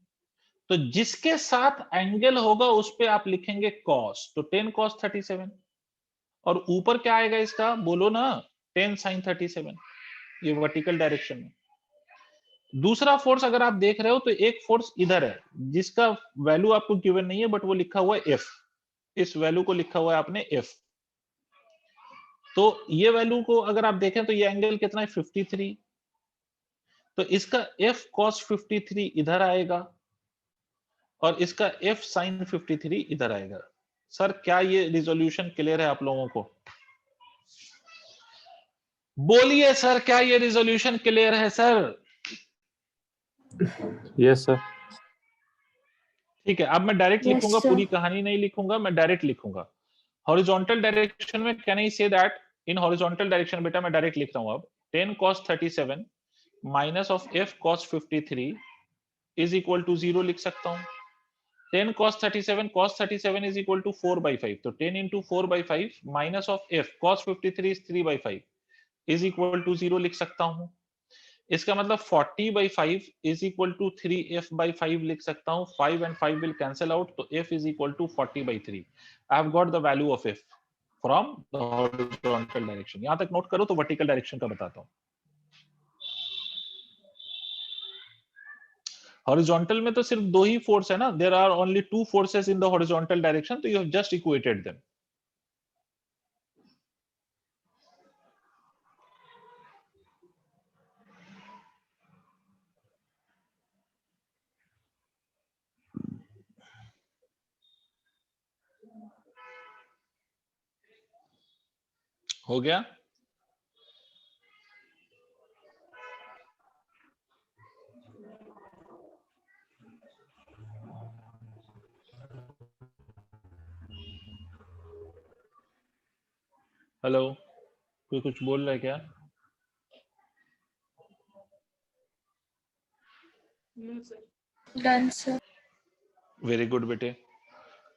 तो जिसके साथ एंगल होगा उस पे आप लिखेंगे cos, तो 10 cos 37, और ऊपर क्या आएगा इसका बोलो ना, 10 sin 37, ये वर्टिकल डायरेक्शन में। दूसरा फोर्स अगर आप देख रहे हो तो एक फोर्स इधर है जिसका वैल्यू आपको गिवन नहीं है बट वो लिखा हुआ है F, इस वैल्यू को लिखा हुआ है आपने F। तो ये वैल्यू को अगर आप देखें तो ये एंगल कितना है 53, तो इसका F cos 53 इधर आएगा और इसका F sin 53 इधर आएगा। सर क्या ये रिजोल्यूशन क्लियर है आप लोगों को? बोलिए सर क्या ये रिजोल्यूशन क्लियर है सर? Yes sir. ठीक है, अब मैं डायरेक्ट Yes, लिखूंगा, sir. पूरी कहानी नहीं लिखूंगा, मैं डायरेक्ट लिखूंगा। हॉरिजॉन्टल डायरेक्शन में can I say that in horizontal direction, बेटा मैं डायरेक्ट लिख रहा हूं अब, 10 cos 37 minus of F cos 53 is equal to 0 लिख सकता हूं। 10 cos 37 is equal to 4 by 5, तो 10 into 4 by 5 minus of F cos 53 is 3 by 5 is equal to 0 लिख सकता हूं। इसका मतलब 40 by 5 is equal to 3F by 5 लिख सकता हूं। 5 and 5 will cancel out, तो F is equal to 40 by 3। I have got the value of F from the horizontal direction। यहां तक नोट करो तो वर्टिकल डायरेक्शन का बताता हूं। हॉरिजॉन्टल में तो सिर्फ दो ही फोर्स है ना, there are only two forces in the horizontal direction, तो you have just equated them. हो गया? हेलो, कोई कुछ बोल रहा है क्या? No sir. Done, sir. Very good बेटे।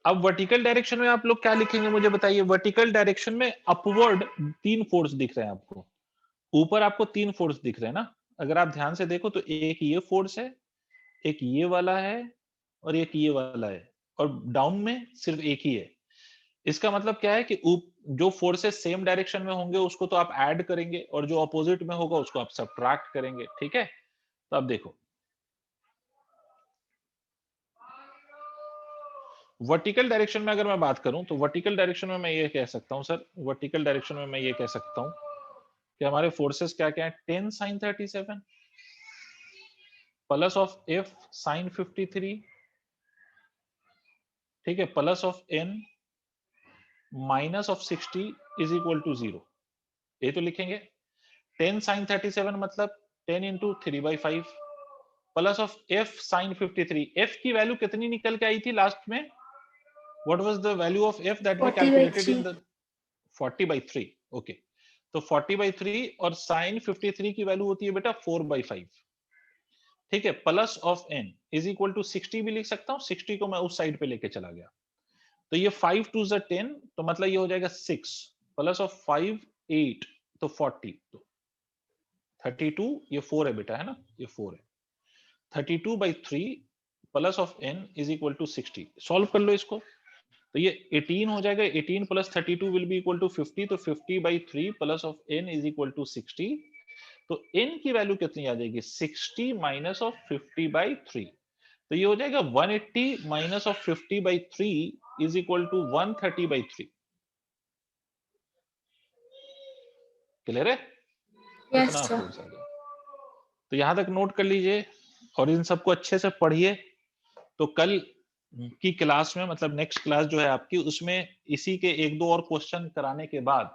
अब वर्टिकल डायरेक्शन में आप लोग क्या लिखेंगे मुझे बताइए। वर्टिकल डायरेक्शन में अपवर्ड तीन फोर्स दिख रहे हैं आपको, ऊपर आपको तीन फोर्स दिख रहे हैं ना। अगर आप ध्यान से देखो तो एक ये फोर्स है, एक ये वाला है और एक ये वाला है, और डाउन में सिर्फ एक ही है। इसका मतलब क्या है कि जो फोर्सेस सेम डायरेक्शन में होंगे उसको तो आप ऐड करेंगे और जो अपोजिट में होगा उसको आप सब्ट्रैक्ट करेंगे, ठीक है। तो अब देखो वर्टिकल डायरेक्शन में अगर मैं बात करूं तो वर्टिकल डायरेक्शन में मैं ये कह सकता हूं सर, वर्टिकल डायरेक्शन में मैं ये कह सकता हूं कि हमारे फोर्सेस क्या क्या है, 10 sin 37 plus of f sin 53, ठीक है, plus of n minus of 60 is equal to 0। ये तो लिखेंगे 10 sin 37 मतलब 10 into 3/5 plus of f sin 53। f की वैल्यू कितनी निकल के आई थी लास्ट में? What was the value of f that we 40/3 calculated in the 40/3? Okay, तो 40/3 और sin 53 की वैल्यू होती है बेटा 4/5, ठीक है। Plus of n is equal to 60 भी लिख सकता हूं, 60 को मैं उस साइड पे लेके चला गया तो ये 5 2 10, तो मतलब ये हो जाएगा 6 प्लस ऑफ 5 8 तो 40, तो 32, ये 4 है बेटा, है ना, ये 4 है। 32/3 plus of n is equal to 60। Solve कर लो इसको तो ये 18 हो जाएगा, 18 plus 32 will be equal to 50, तो 50/3 plus of n is equal to 60। तो n की वैल्यू कितनी आ जाएगी, 60 माइनस ऑफ 50/3, तो ये हो जाएगा 180 minus of 50/3 is equal to 130/3। Clear है? Yes, इतना sir. फोर्स आ गया। तो यहां तक नोट कर लीजिए और इन सबको अच्छे से पढ़िए। तो कल की क्लास में, मतलब नेक्स्ट क्लास जो है आपकी, उसमें इसी के एक दो और क्वेश्चन कराने के बाद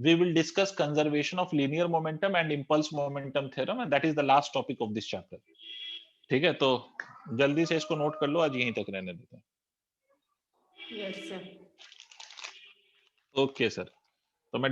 we will discuss conservation of linear momentum and impulse momentum theorem, and that is the last topic of this chapter। ठीक है, तो जल्दी से इसको नोट कर लो, आज यहीं तक रहने देते हैं। Yes sir. ओके सर, तो मैं